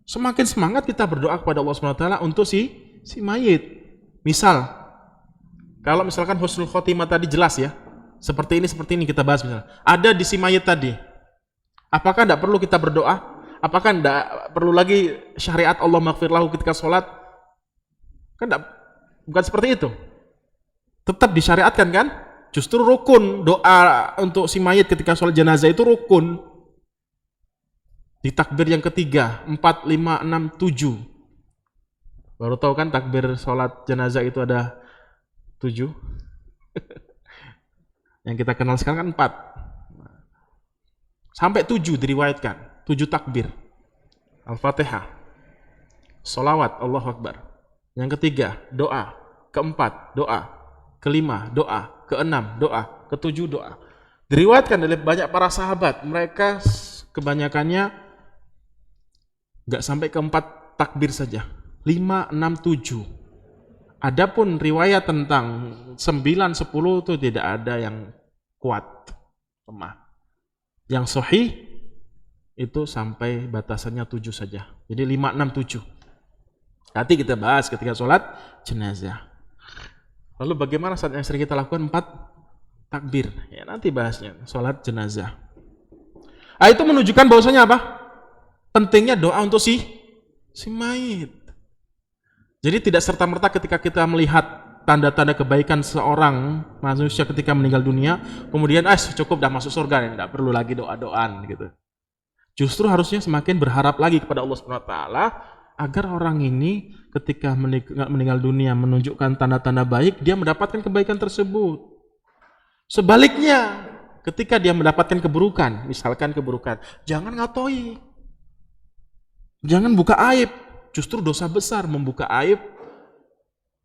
Speaker 1: Semakin semangat kita berdoa kepada Allah SWT untuk si mayit. Misal, kalau misalkan husnul khotimah tadi jelas ya, seperti ini kita bahas misalnya. Ada di si mayit tadi. Apakah tidak perlu kita berdoa? Apakah tidak perlu lagi syariat Allah maghfir lahu ketika sholat? Kan bukan seperti itu. Tetap disyariatkan kan? Justru rukun doa untuk si mayit ketika sholat jenazah itu rukun. Di takbir yang ketiga, 4, 5, 6, 7. Baru tahu kan takbir sholat jenazah itu ada 7. Yang kita kenal sekarang kan 4. Sampai 7 diriwayatkan. 7 takbir. Al-Fatihah. Sholawat, Allahu Akbar. Yang ketiga, doa. Keempat, doa. Kelima, doa. Keenam, doa. Ketujuh, doa. Diriwayatkan oleh banyak para sahabat. Mereka kebanyakannya nggak sampai ke 4 takbir saja. 5, 6, 7. Adapun riwayat tentang 9, 10 itu tidak ada yang kuat. Lemah. Yang sahih itu sampai batasannya 7 saja. Jadi 5, 6, 7. Nanti kita bahas ketika sholat jenazah. Lalu bagaimana saat yang sering kita lakukan 4 takbir? Ya nanti bahasnya, sholat jenazah. Itu menunjukkan bahwasanya apa? Pentingnya doa untuk si mayit. Jadi tidak serta-merta ketika kita melihat tanda-tanda kebaikan seorang manusia ketika meninggal dunia, kemudian cukup dah masuk surga, tidak perlu lagi doa-doaan gitu. Justru harusnya semakin berharap lagi kepada Allah Subhanahu wa taala agar orang ini ketika meninggal dunia menunjukkan tanda-tanda baik, dia mendapatkan kebaikan tersebut. Sebaliknya, ketika dia mendapatkan keburukan, misalkan keburukan, jangan ngatoi. Jangan buka aib. Justru dosa besar membuka aib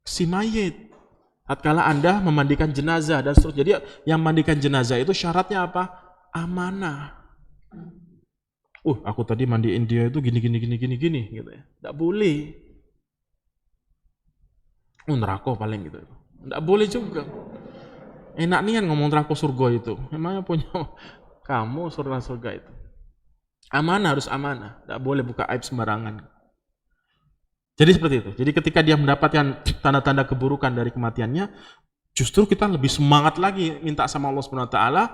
Speaker 1: si mayit. Tatkala Anda memandikan jenazah dan seterusnya. Jadi yang mandikan jenazah itu syaratnya apa? Amanah. Aku tadi mandiin dia itu gini gitu ya. Enggak boleh. Neraka paling gitu. Enggak boleh juga. Enak nian ngomong neraka surga itu. Memangnya punya kamu surga itu. Amanah harus amanah, tidak boleh buka aib sembarangan. Jadi seperti itu. Jadi ketika dia mendapatkan tanda-tanda keburukan dari kematiannya, justru kita lebih semangat lagi minta sama Allah Subhanahu wa taala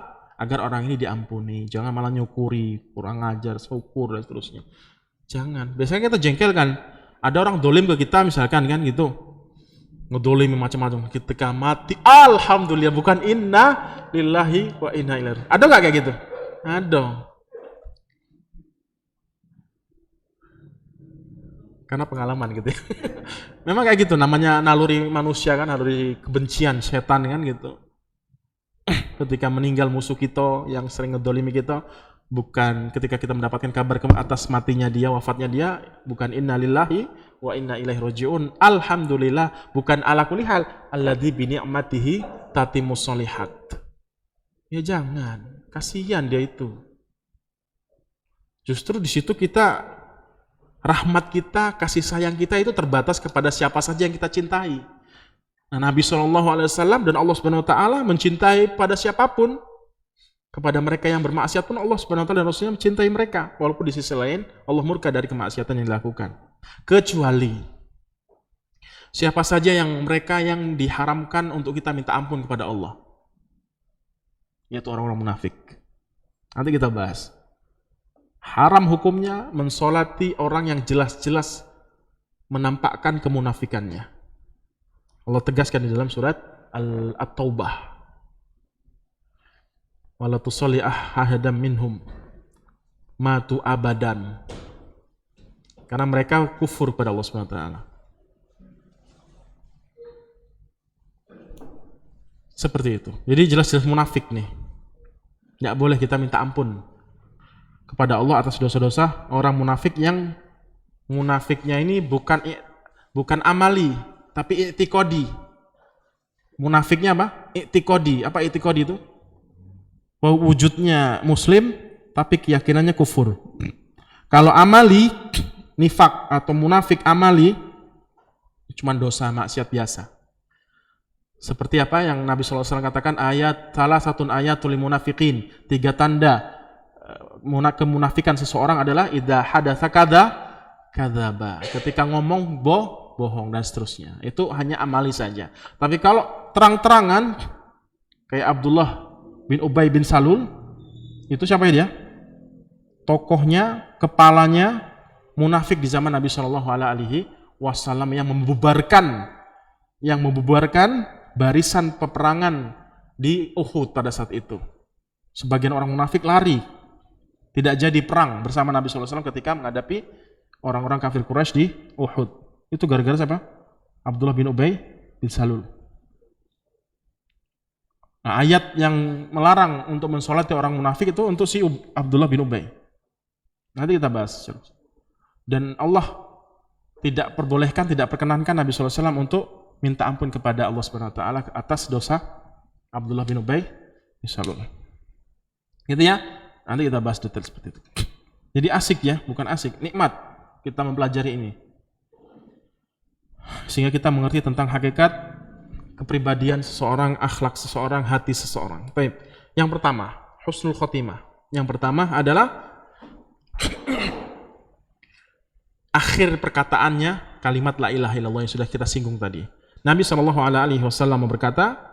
Speaker 1: agar orang ini diampuni. Jangan malah nyukuri, kurang ajar, syukur dan seterusnya. Jangan. Biasanya kita jengkel kan. Ada orang dolim ke kita misalkan kan gitu. Ngedolimi macam-macam. Ketika mati, alhamdulillah, bukan inna lillahi wa inna ilaihi. Ada nggak kayak gitu? Ada. Karena pengalaman gitu ya. Memang kayak gitu, namanya naluri manusia kan, naluri kebencian setan kan gitu. Ketika meninggal musuh kita yang sering ngedolimi kita, bukan ketika kita mendapatkan kabar atas matinya dia, wafatnya dia, bukan inna lillahi wa inna ilaihi rajiun. Alhamdulillah, bukan ala kulli hal, alladzi bi ni'matihi tatimmus sholihat. Ya jangan, kasihan dia itu. Justru di situ kita, rahmat kita, kasih sayang kita itu terbatas kepada siapa saja yang kita cintai. Nah, Nabi SAW dan Allah Subhanahu Wa Taala mencintai pada siapapun. Kepada mereka yang bermaksiat pun Allah Subhanahu Wa Taala dan Rasulnya mencintai mereka. Walaupun di sisi lain Allah murka dari kemaksiatan yang dilakukan. Kecuali siapa saja yang mereka yang diharamkan untuk kita minta ampun kepada Allah, yaitu orang-orang munafik. Nanti kita bahas. Haram hukumnya mensolati orang yang jelas-jelas menampakkan kemunafikannya. Allah tegaskan di dalam surat At-Taubah. Wala tusalli ahadam minhum matu abadan. Karena mereka kufur pada Allah Subhanahu wa taala. Seperti itu. Jadi jelas-jelas munafik nih. Tidak boleh kita minta ampun kepada Allah atas dosa-dosa orang munafik yang munafiknya ini bukan amali tapi i'tiqadi. Munafiknya apa? I'tiqadi. Apa i'tiqadi itu? Wujudnya muslim tapi keyakinannya kufur. Kalau amali, nifak atau munafik amali cuma dosa maksiat biasa. Seperti apa yang Nabi SAW katakan, salah satu ayatul munafiqin, 3 tanda kemunafikan seseorang adalah idza hadatsa kadzaba. Ketika ngomong bohong dan seterusnya. Itu hanya amali saja. Tapi kalau terang-terangan kayak Abdullah bin Ubay bin Salul, itu siapa dia? Tokohnya, kepalanya munafik di zaman Nabi Shallallahu Alaihi Wasallam yang membubarkan barisan peperangan di Uhud pada saat itu. Sebagian orang munafik lari, tidak jadi perang bersama Nabi SAW ketika menghadapi orang-orang kafir Quraisy di Uhud. Itu gara-gara siapa? Abdullah bin Ubay bin Salul. Nah, ayat yang melarang untuk mensolati orang munafik itu untuk si Abdullah bin Ubay. Nanti kita bahas. Dan Allah tidak perbolehkan, tidak perkenankan Nabi SAW untuk minta ampun kepada Allah Subhanahu Wa Taala atas dosa Abdullah bin Ubay bin Salul. Gitu ya. Nanti kita bahas detail seperti itu. Jadi asik ya, bukan asik, nikmat kita mempelajari ini. Sehingga kita mengerti tentang hakikat kepribadian seseorang, akhlak seseorang, hati seseorang. Baik. Yang pertama, husnul khotimah. Yang pertama adalah akhir perkataannya kalimat la ilaha illallah yang sudah kita singgung tadi. Nabi SAW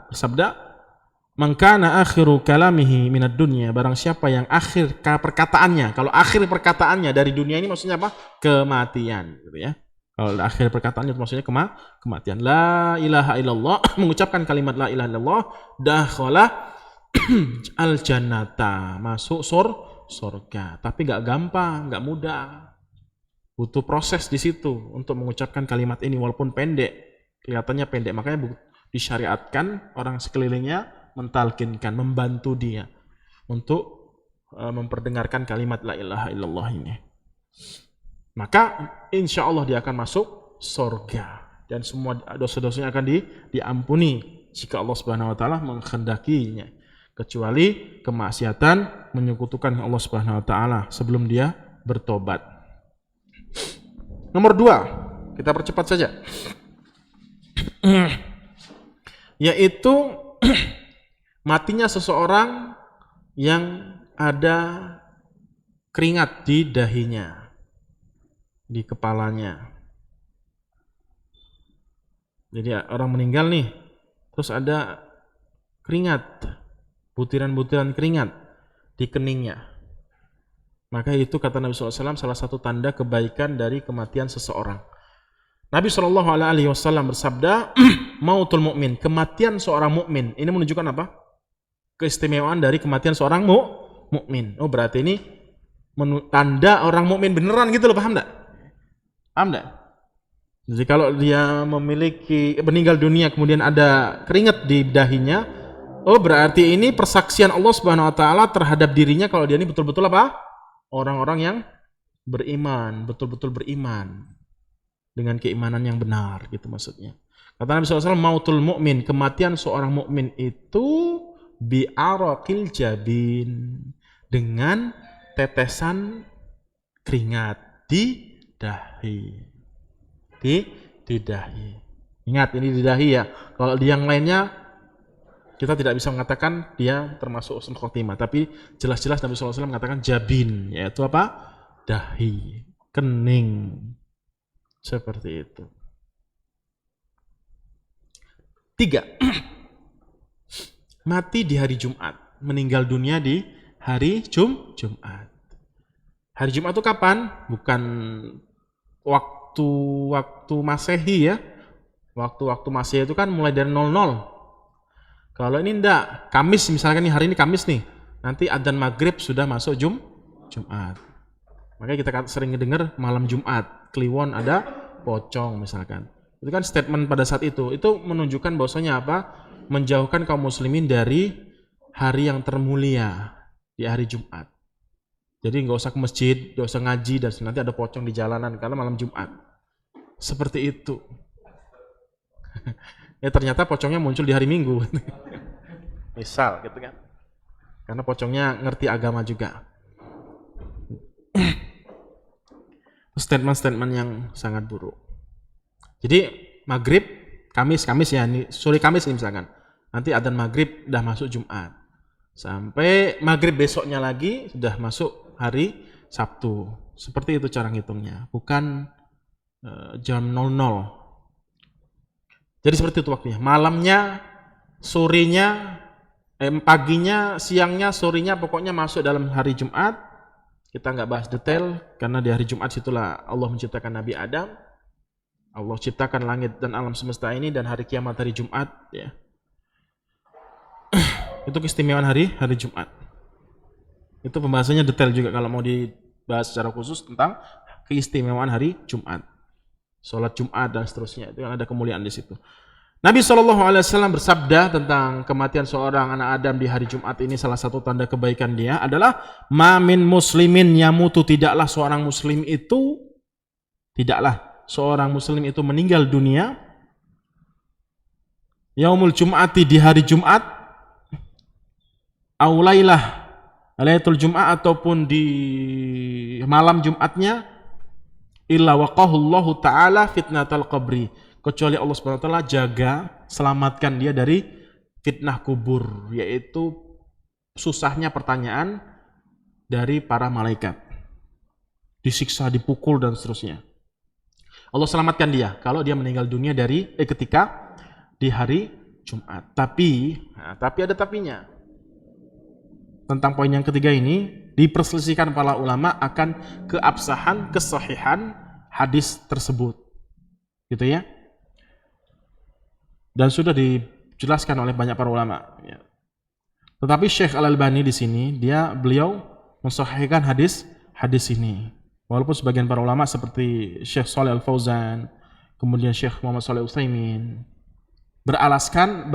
Speaker 1: bersabda, "Man kana akhiru kalamihi minad dunya," barang siapa yang akhir perkataannya, kalau akhir perkataannya dari dunia ini maksudnya apa? Kematian, gitu ya. Kalau akhir perkataannya maksudnya kematian. La ilaha illallah, mengucapkan kalimat la ilaha illallah, dakhala al jannata, masuk surga. Tapi enggak gampang, enggak mudah. Butuh proses di situ untuk mengucapkan kalimat ini walaupun pendek. Kelihatannya pendek, makanya disyariatkan orang sekelilingnya mentalkinkan, membantu dia untuk memperdengarkan kalimat la ilaha illallah ini. Maka insya Allah dia akan masuk surga dan semua dosa-dosanya akan diampuni jika Allah Subhanahu Wa Taala menghendakinya, kecuali kemaksiatan menyekutukan Allah Subhanahu Wa Taala sebelum dia bertobat. Nomor 2, kita percepat saja, yaitu matinya seseorang yang ada keringat di dahinya, di kepalanya. Jadi orang meninggal nih, terus ada keringat, butiran-butiran keringat di keningnya. Maka itu kata Nabi SAW salah satu tanda kebaikan dari kematian seseorang. Nabi SAW bersabda, mautul mukmin, kematian seorang mukmin. Ini menunjukkan apa? Keistimewaan dari kematian seorang mukmin. Oh, berarti ini tanda orang mukmin beneran gitu loh, paham enggak? Paham enggak? Jadi kalau dia memiliki meninggal dunia kemudian ada keringat di dahinya, oh berarti ini persaksian Allah Subhanahu wa taala terhadap dirinya kalau dia ini betul-betul apa? Orang-orang yang beriman, betul-betul beriman dengan keimanan yang benar, gitu maksudnya. Kata Nabi SAW, mautul mu'min, kematian seorang mukmin itu bi'araqil jabin, dengan tetesan keringat di dahi. Di dahi. Ingat, ini di dahi ya. Kalau di yang lainnya kita tidak bisa mengatakan dia termasuk husnul khotimah, tapi jelas-jelas Nabi SAW mengatakan jabin, yaitu apa? Dahi, kening, seperti itu. 3. Mati di hari Jumat, meninggal dunia di hari Jumat. Hari Jumat itu kapan? Bukan waktu Masehi ya. Waktu Masehi itu kan mulai dari 00. Kalau ini enggak, Kamis misalkan nih, hari ini Kamis nih, nanti adzan maghrib sudah masuk Jumat. Makanya kita sering dengar malam Jumat, Kliwon ada pocong misalkan. Itu kan statement pada saat itu menunjukkan bahwasanya apa? Menjauhkan kaum muslimin dari hari yang termulia di hari Jumat. Jadi nggak usah ke masjid, nggak usah ngaji, dan nanti ada pocong di jalanan karena malam Jumat. Seperti itu. Ya ternyata pocongnya muncul di hari Minggu. Misal gitu kan. Karena pocongnya ngerti agama juga. Statement-statement yang sangat buruk. Jadi maghrib, Kamis ya, sore Kamis ini misalkan. Nanti adzan maghrib udah masuk Jumat. Sampai maghrib besoknya lagi sudah masuk hari Sabtu. Seperti itu cara ngitungnya. Bukan jam 00. Jadi seperti itu waktunya. Malamnya, sorenya, paginya, siangnya, sorenya, pokoknya masuk dalam hari Jumat. Kita nggak bahas detail, karena di hari Jumat situlah Allah menciptakan Nabi Adam. Allah ciptakan langit dan alam semesta ini, dan hari kiamat hari Jumat. Ya. Itu keistimewaan hari Jumat. Itu pembahasannya detail juga kalau mau dibahas secara khusus tentang keistimewaan hari Jumat. Sholat Jumat dan seterusnya, itu yang ada kemuliaan di situ. Nabi SAW bersabda tentang kematian seorang anak Adam di hari Jumat ini, salah satu tanda kebaikan dia adalah mamin muslimin yamutu, tidaklah seorang muslim itu meninggal dunia yaumul Jum'ati, di hari Jumat, aulailah Lailatul Jum'ah, ataupun di malam Jumatnya, illa waqahullahu ta'ala fitnatal qabri, kecuali Allah Subhanahu wa taala selamatkan dia dari fitnah kubur, yaitu susahnya pertanyaan dari para malaikat, disiksa, dipukul dan seterusnya. Allah selamatkan dia kalau dia meninggal dunia ketika di hari Jumat. Tapi ada tapinya. Tentang poin yang ketiga ini diperselisihkan para ulama akan keabsahan, kesahihan hadis tersebut, gitu ya. Dan sudah dijelaskan oleh banyak para ulama. Ya. Tetapi Syekh Al-Albani di sini beliau mensahihkan hadis ini. Walaupun sebagian para ulama seperti Syekh Shalih Al-Fauzan, kemudian Syekh Muhammad Shalih Utsaimin beralasan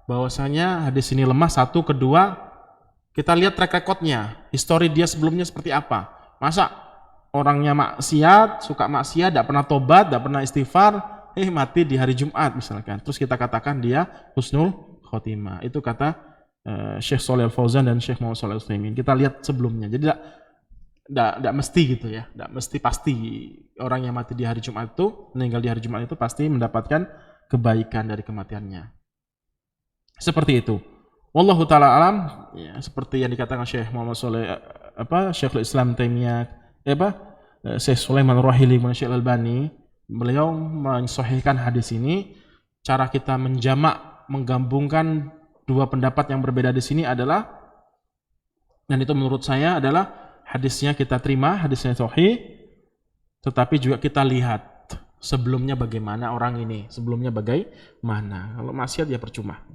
Speaker 1: bahwasanya hadis ini lemah. Satu, kedua, kita lihat track recordnya, histori dia sebelumnya seperti apa. Masa orangnya maksiat, suka maksiat, tidak pernah tobat, tidak pernah istighfar, mati di hari Jumat misalkan. Terus kita katakan dia husnul khotimah. Itu kata Syekh Shalih Al-Fauzan dan Syekh Muhammad Shalih Utsaimin. Kita lihat sebelumnya. Jadi tidak mesti gitu ya. Tidak mesti pasti orang yang mati di hari Jumat itu, meninggal di hari Jumat itu pasti mendapatkan kebaikan dari kematiannya. Seperti itu. Wallahu ta'ala alam, ya, seperti yang dikatakan Syekh Muhammad Shalih Syekhul Islam Taimiyah, Syekh Sulaiman Ar-Rahili, Syekh Al-Albani, beliau mensahihkan hadis ini. Cara kita menggabungkan dua pendapat yang berbeda di sini adalah, dan itu menurut saya adalah hadisnya kita terima, hadisnya sahih, tetapi juga kita lihat sebelumnya bagaimana orang ini, sebelumnya bagaimana. Kalau maksiat ya percuma.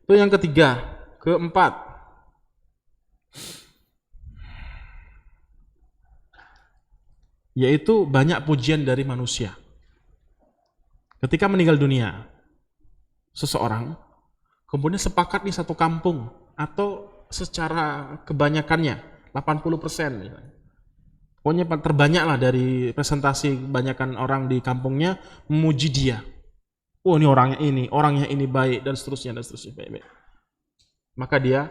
Speaker 1: Itu yang ketiga. Keempat, yaitu banyak pujian dari manusia. Ketika meninggal dunia seseorang, kemudian sepakat di satu kampung atau secara kebanyakannya 80%, pokoknya terbanyaklah dari presentasi kebanyakan orang di kampungnya memuji dia. Oh, ini orangnya ini baik, dan seterusnya baik. Maka dia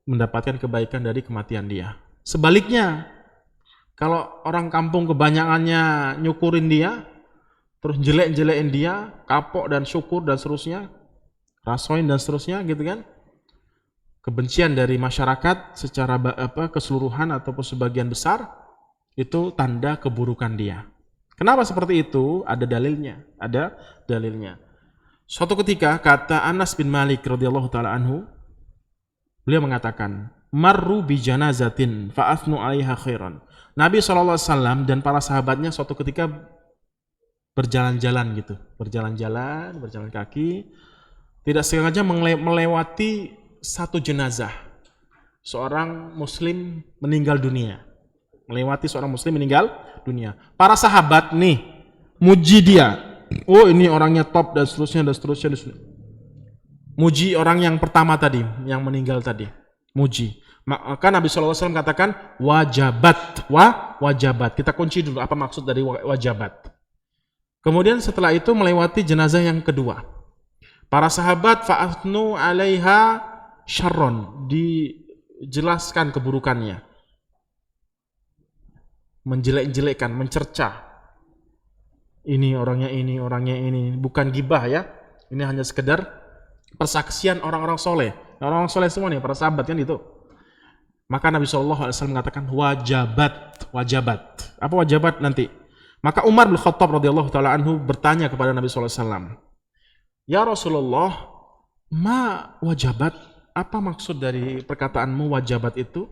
Speaker 1: mendapatkan kebaikan dari kematian dia. Sebaliknya, kalau orang kampung kebanyakannya nyukurin dia, terus jelek-jelekin dia, kapok dan syukur dan seterusnya, rasoin dan seterusnya gitu kan. Kebencian dari masyarakat secara keseluruhan ataupun sebagian besar, itu tanda keburukan dia. Kenapa seperti itu? Ada dalilnya. Suatu ketika kata Anas bin Malik radhiyallahu taala anhu, beliau mengatakan, "Marru bi janazatin fa athnu 'alaiha khairan." Nabi SAW dan para sahabatnya suatu ketika berjalan-jalan kaki, tidak sengaja melewati satu jenazah. Seorang muslim meninggal dunia. Para sahabat nih muji dia. Oh, ini orangnya top dan seterusnya. Muji orang yang pertama tadi, yang meninggal tadi. Muji. Maka Nabi SAW katakan wajabat. Kita kunci dulu apa maksud dari wajabat. Kemudian setelah itu melewati jenazah yang kedua. Para sahabat fa'athnu 'alaiha syarron, dijelaskan keburukannya. Menjelek-jelekkan, mencerca. Ini orangnya ini. Bukan gibah ya. Ini hanya sekedar persaksian orang-orang soleh. Orang-orang soleh semua nih, para sahabat kan itu. Maka Nabi SAW mengatakan wajabat. Apa wajabat nanti? Maka Umar bin Khattab radhiyallahu taala anhu bertanya kepada Nabi SAW, "Ya Rasulullah, ma wajabat? Apa maksud dari perkataanmu wajabat itu?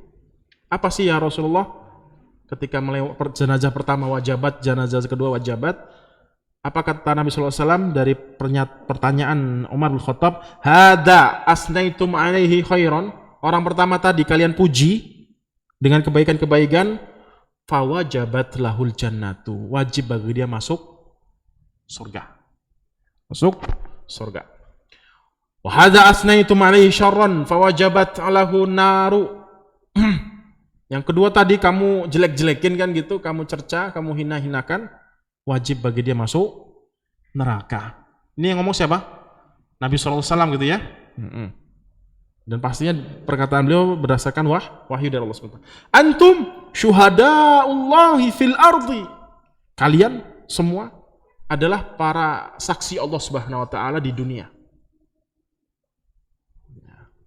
Speaker 1: Apa sih ya Rasulullah?" Ketika melewati jenazah pertama wajabat, jenazah kedua wajabat, apa kata Nabi SAW dari pertanyaan Umar bin Khattab? "Hada asnaitum alaihi khairan." Orang pertama tadi kalian puji dengan kebaikan-kebaikan, fawajabat lahul jannatu, wajib bagi dia masuk surga. Wa hadza asnaitum alaihi syarran fawajabat lahu naru. Yang kedua tadi kamu jelek-jelekin kan gitu, kamu cerca, kamu hina-hinakan, wajib bagi dia masuk neraka. Ini yang ngomong siapa? Nabi SAW gitu ya. Dan pastinya perkataan beliau berdasarkan wahyu dari Allah SWT. Antum syuhada'ullahi fil ardi. Kalian semua adalah para saksi Allah Subhanahu wa taala di dunia.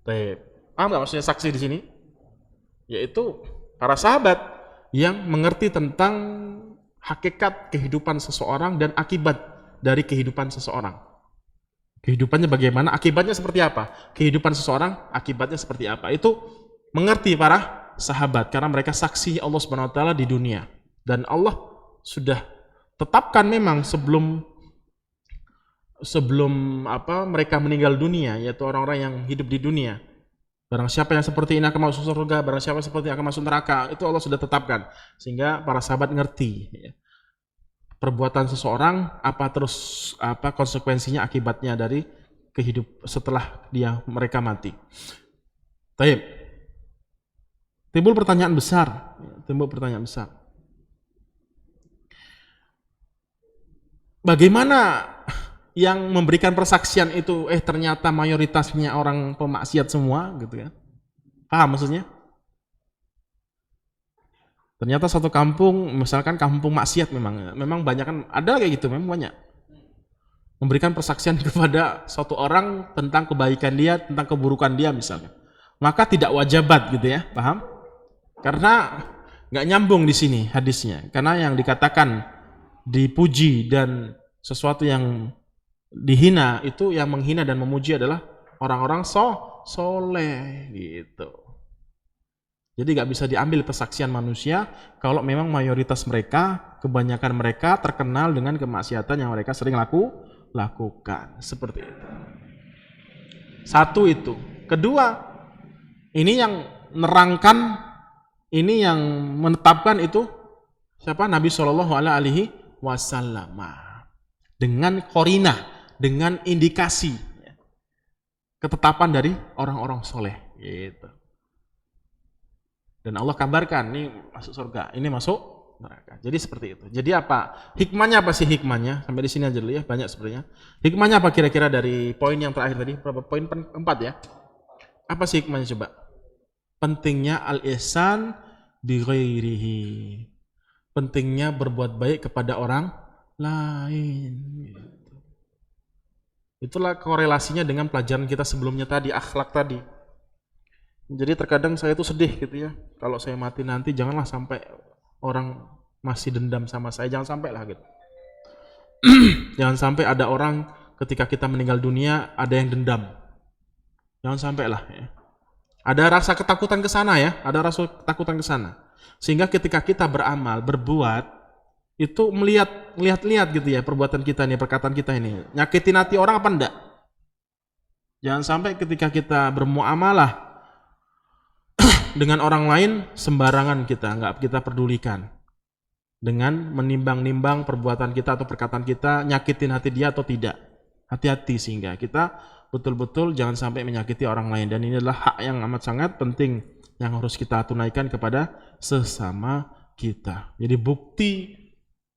Speaker 1: Paham enggak maksudnya saksi di sini? Yaitu para sahabat yang mengerti tentang hakikat kehidupan seseorang dan akibat dari kehidupan seseorang. Kehidupannya bagaimana, akibatnya seperti apa? Kehidupan seseorang, akibatnya seperti apa? Itu mengerti para sahabat karena mereka saksi Allah Subhanahu wa taala di dunia. Dan Allah sudah tetapkan memang sebelum mereka meninggal dunia, yaitu orang-orang yang hidup di dunia. Barang siapa yang seperti ini akan masuk surga, barang siapa seperti ini akan masuk neraka, itu Allah sudah tetapkan. Sehingga para sahabat ngerti perbuatan seseorang apa konsekuensinya, akibatnya dari setelah mereka mati. Baik. Timbul pertanyaan besar. Bagaimana yang memberikan persaksian itu ternyata mayoritasnya orang pemaksiat semua gitu ya. Paham maksudnya? Ternyata satu kampung, misalkan kampung maksiat memang banyak kan, ada kayak gitu, memang banyak. Memberikan persaksian kepada suatu orang tentang kebaikan dia, tentang keburukan dia misalnya. maka tidak wajabat gitu ya, paham? Karena nggak nyambung di sini hadisnya. Karena yang dikatakan dipuji dan sesuatu yang dihina itu, yang menghina dan memuji adalah orang-orang soleh gitu. Jadi nggak bisa diambil persaksian manusia kalau memang mayoritas mereka, kebanyakan mereka terkenal dengan kemaksiatan yang mereka sering lakukan. Seperti itu. Satu itu. Kedua, ini yang nerangkan, ini yang menetapkan itu siapa? Nabi Shallallahu Alaihi Wasallam. Dengan korina, dengan indikasi ketetapan dari orang-orang soleh. Gitu. Dan Allah kabarkan, ini masuk surga, ini masuk neraka. Jadi seperti itu. Jadi apa? Hikmahnya apa sih hikmahnya? Sampai di sini aja dulu ya, banyak sebenarnya. Hikmahnya apa kira-kira dari poin yang terakhir tadi? Berapa poin? 4 ya? Apa sih hikmahnya coba? Pentingnya al-ihsan bi ghairihi. Pentingnya berbuat baik kepada orang lain. Itulah korelasinya dengan pelajaran kita sebelumnya tadi, akhlak tadi. Jadi terkadang saya itu sedih gitu ya, kalau saya mati nanti janganlah sampai orang masih dendam sama saya, jangan sampai lah gitu. Jangan sampai ada orang ketika kita meninggal dunia ada yang dendam, jangan sampai lah ya. Ada rasa ketakutan ke sana ya, ada rasa ketakutan ke sana. Sehingga ketika kita beramal, berbuat, itu lihat gitu ya perbuatan kita ini, perkataan kita ini, nyakitin hati orang apa enggak? Jangan sampai ketika kita bermuamalah dengan orang lain sembarangan nggak kita pedulikan dengan menimbang-nimbang perbuatan kita atau perkataan kita nyakitin hati dia atau tidak. Hati-hati sehingga kita betul-betul jangan sampai menyakiti orang lain, dan ini adalah hak yang amat sangat penting yang harus kita tunaikan kepada sesama kita. Jadi bukti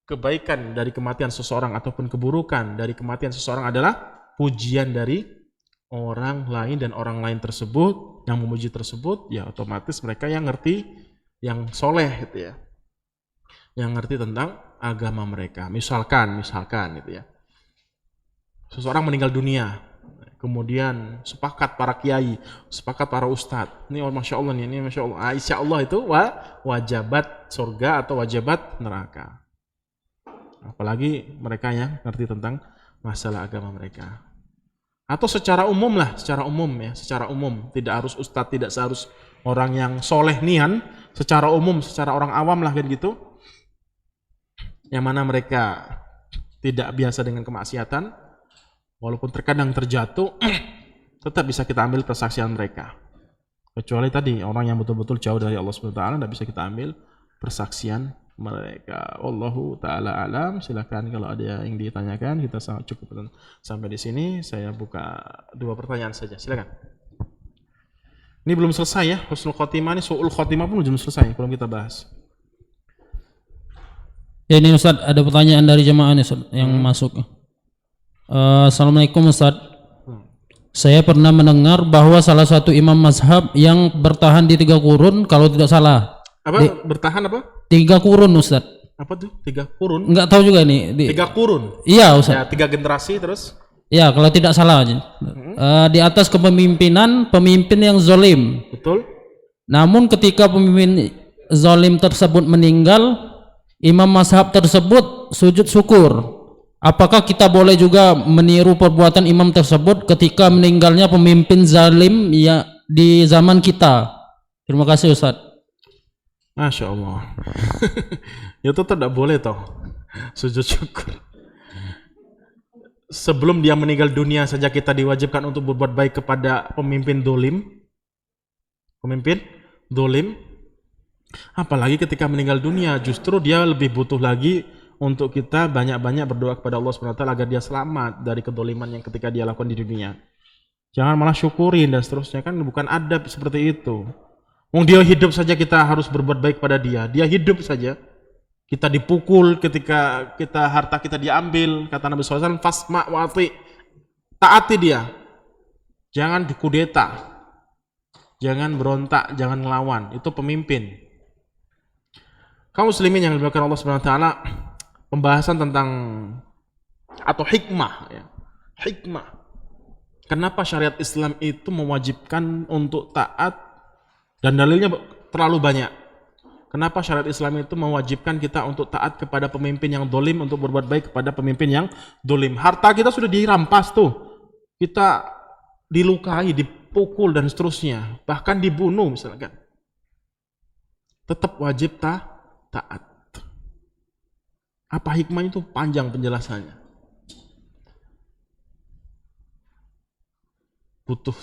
Speaker 1: kebaikan dari kematian seseorang ataupun keburukan dari kematian seseorang adalah pujian dari orang lain, dan orang lain tersebut yang memuji tersebut ya otomatis mereka yang ngerti, yang soleh gitu ya, yang ngerti tentang agama mereka. Misalkan gitu ya, seseorang meninggal dunia, kemudian sepakat para kiai, sepakat para ustadz, ini masya Allah nih, ini masya Allah, insya Allah itu wajabat surga atau wajabat neraka. Apalagi mereka yang ngerti tentang masalah agama mereka. Atau secara umum lah, secara umum, tidak harus ustadz, tidak seharus orang yang soleh nian, secara umum, secara orang awam lah gitu, yang mana mereka tidak biasa dengan kemaksiatan, walaupun terkadang terjatuh, tetap bisa kita ambil persaksian mereka. Kecuali tadi orang yang betul-betul jauh dari Allah SWT, tidak bisa kita ambil persaksian mereka. Wallahu ta'ala alam. Silakan kalau ada yang ditanyakan. Kita cukup sampai di sini. Saya buka 2 pertanyaan saja. Silakan. Ini belum selesai ya. Husnul khotimah ini, su'ul khotimah pun belum selesai, belum kita bahas.
Speaker 2: Ya, ini Ustaz, ada pertanyaan dari jemaah ini Ustaz, yang masuk. Assalamualaikum Ustaz. Saya pernah mendengar bahwa salah satu imam mazhab yang bertahan di 3 kurun kalau tidak salah.
Speaker 1: Apa? Bertahan apa?
Speaker 2: 3 kurun Ustaz.
Speaker 1: Apa tuh? 3 kurun?
Speaker 2: Enggak tahu juga nih.
Speaker 1: 3 kurun?
Speaker 2: Iya Ustaz.
Speaker 1: Ya, 3 generasi terus?
Speaker 2: Ya, kalau tidak salah aja. Di atas kepemimpinan pemimpin yang zalim.
Speaker 1: Betul.
Speaker 2: Namun ketika pemimpin zalim tersebut meninggal, imam mazhab tersebut sujud syukur. Apakah kita boleh juga meniru perbuatan imam tersebut ketika meninggalnya pemimpin zalim ya di zaman kita? Terima kasih Ustaz.
Speaker 1: Masya Allah. Itu tidak boleh toh, sujud syukur. Sebelum dia meninggal dunia saja kita diwajibkan untuk berbuat baik kepada pemimpin dolim. Apalagi ketika meninggal dunia, justru dia lebih butuh lagi untuk kita banyak-banyak berdoa kepada Allah SWT agar dia selamat dari kedoliman yang ketika dia lakukan di dunia. Jangan malah syukurin dan seterusnya, kan bukan adab seperti itu. Wong dia hidup saja kita harus berbuat baik pada dia. Dia hidup saja. Kita dipukul ketika harta kita diambil. Kata Nabi SAW, fasma wati. Taati dia. Jangan dikudeta. Jangan berontak, jangan ngelawan. Itu pemimpin. Kaum muslimin yang dimuliakan Allah SWT, pembahasan tentang atau hikmah ya. Hikmah Kenapa syariat Islam itu mewajibkan untuk taat dan dalilnya terlalu banyak. Kenapa syariat Islam itu mewajibkan kita untuk taat kepada pemimpin yang dolim, untuk berbuat baik kepada pemimpin yang dolim. Harta kita sudah dirampas tuh. Kita dilukai, dipukul dan seterusnya. Bahkan dibunuh misalkan. Tetap wajib taat. Apa hikmahnya itu? Panjang penjelasannya. Butuh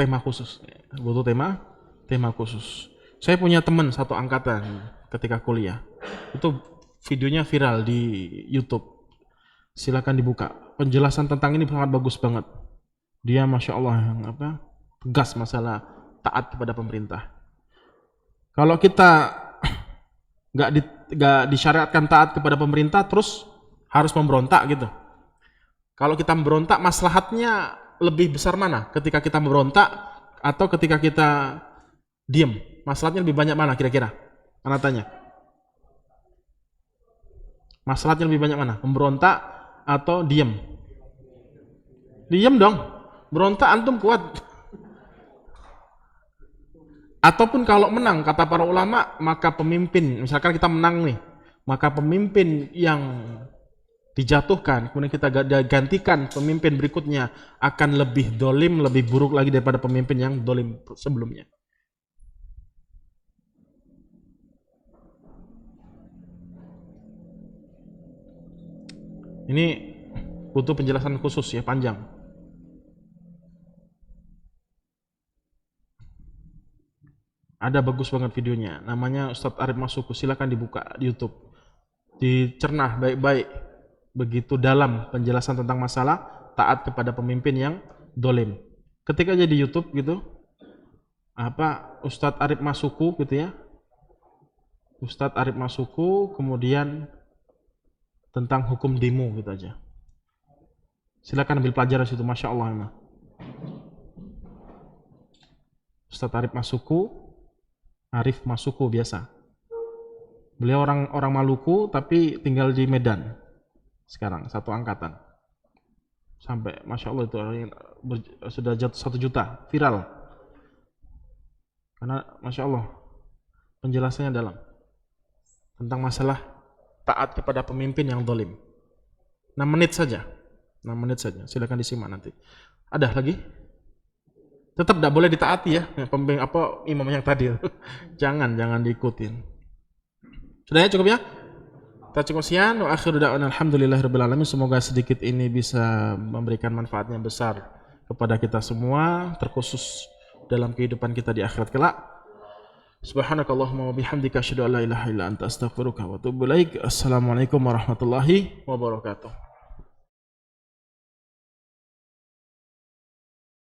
Speaker 1: tema khusus. Butuh tema khusus. Saya punya teman satu angkatan ketika kuliah. Itu videonya viral di YouTube. Silakan dibuka. Penjelasan tentang ini sangat bagus banget. Dia Masya Allah tegas masalah taat kepada pemerintah. Kalau kita nggak disyariatkan taat kepada pemerintah, terus harus memberontak gitu. Kalau kita memberontak, maslahatnya lebih besar mana? Ketika kita memberontak atau ketika kita diam? Maslahatnya lebih banyak mana kira-kira? Mana tanya? Maslahatnya lebih banyak mana? Memberontak atau diam? Diam dong. Berontak antum kuat. Ataupun kalau menang, kata para ulama, maka pemimpin, misalkan kita menang nih, maka pemimpin yang dijatuhkan, kemudian kita gantikan pemimpin berikutnya akan lebih dolim, lebih buruk lagi daripada pemimpin yang dolim sebelumnya. Ini butuh penjelasan khusus ya, panjang. Ada bagus banget videonya, namanya Ustadz Arif Masuku, silakan dibuka di YouTube. Dicerna baik-baik, begitu dalam penjelasan tentang masalah taat kepada pemimpin yang dolim. Ketika aja di YouTube gitu, Ustadz Arif Masuku gitu ya, Ustadz Arif Masuku, kemudian tentang hukum demo gitu aja. Silakan ambil pelajaran situ, Masya Allah emang. Ustadz Arif Masuku biasa. Beliau orang Maluku tapi tinggal di Medan sekarang, satu angkatan. Sampai Masya Allah itu sudah jatuh 1 juta, viral. Karena Masya Allah penjelasannya dalam tentang masalah taat kepada pemimpin yang dolim. 6 menit saja, silakan disimak nanti. Ada lagi? Tetap tidak boleh ditaati ya, pemimpin imam yang tadi. jangan diikutin. Sudah ya, cukup ya? Kita cukup sekian. Wa akhiru da'wana alhamdulillahirabbil alamin. Semoga sedikit ini bisa memberikan manfaatnya besar kepada kita semua, terkhusus dalam kehidupan kita di akhirat kelak. Subhanakallahumma wa bihamdika asyhadu an la ilaha illa anta astaghfiruka wa atubu ilaik. Assalamualaikum warahmatullahi wabarakatuh.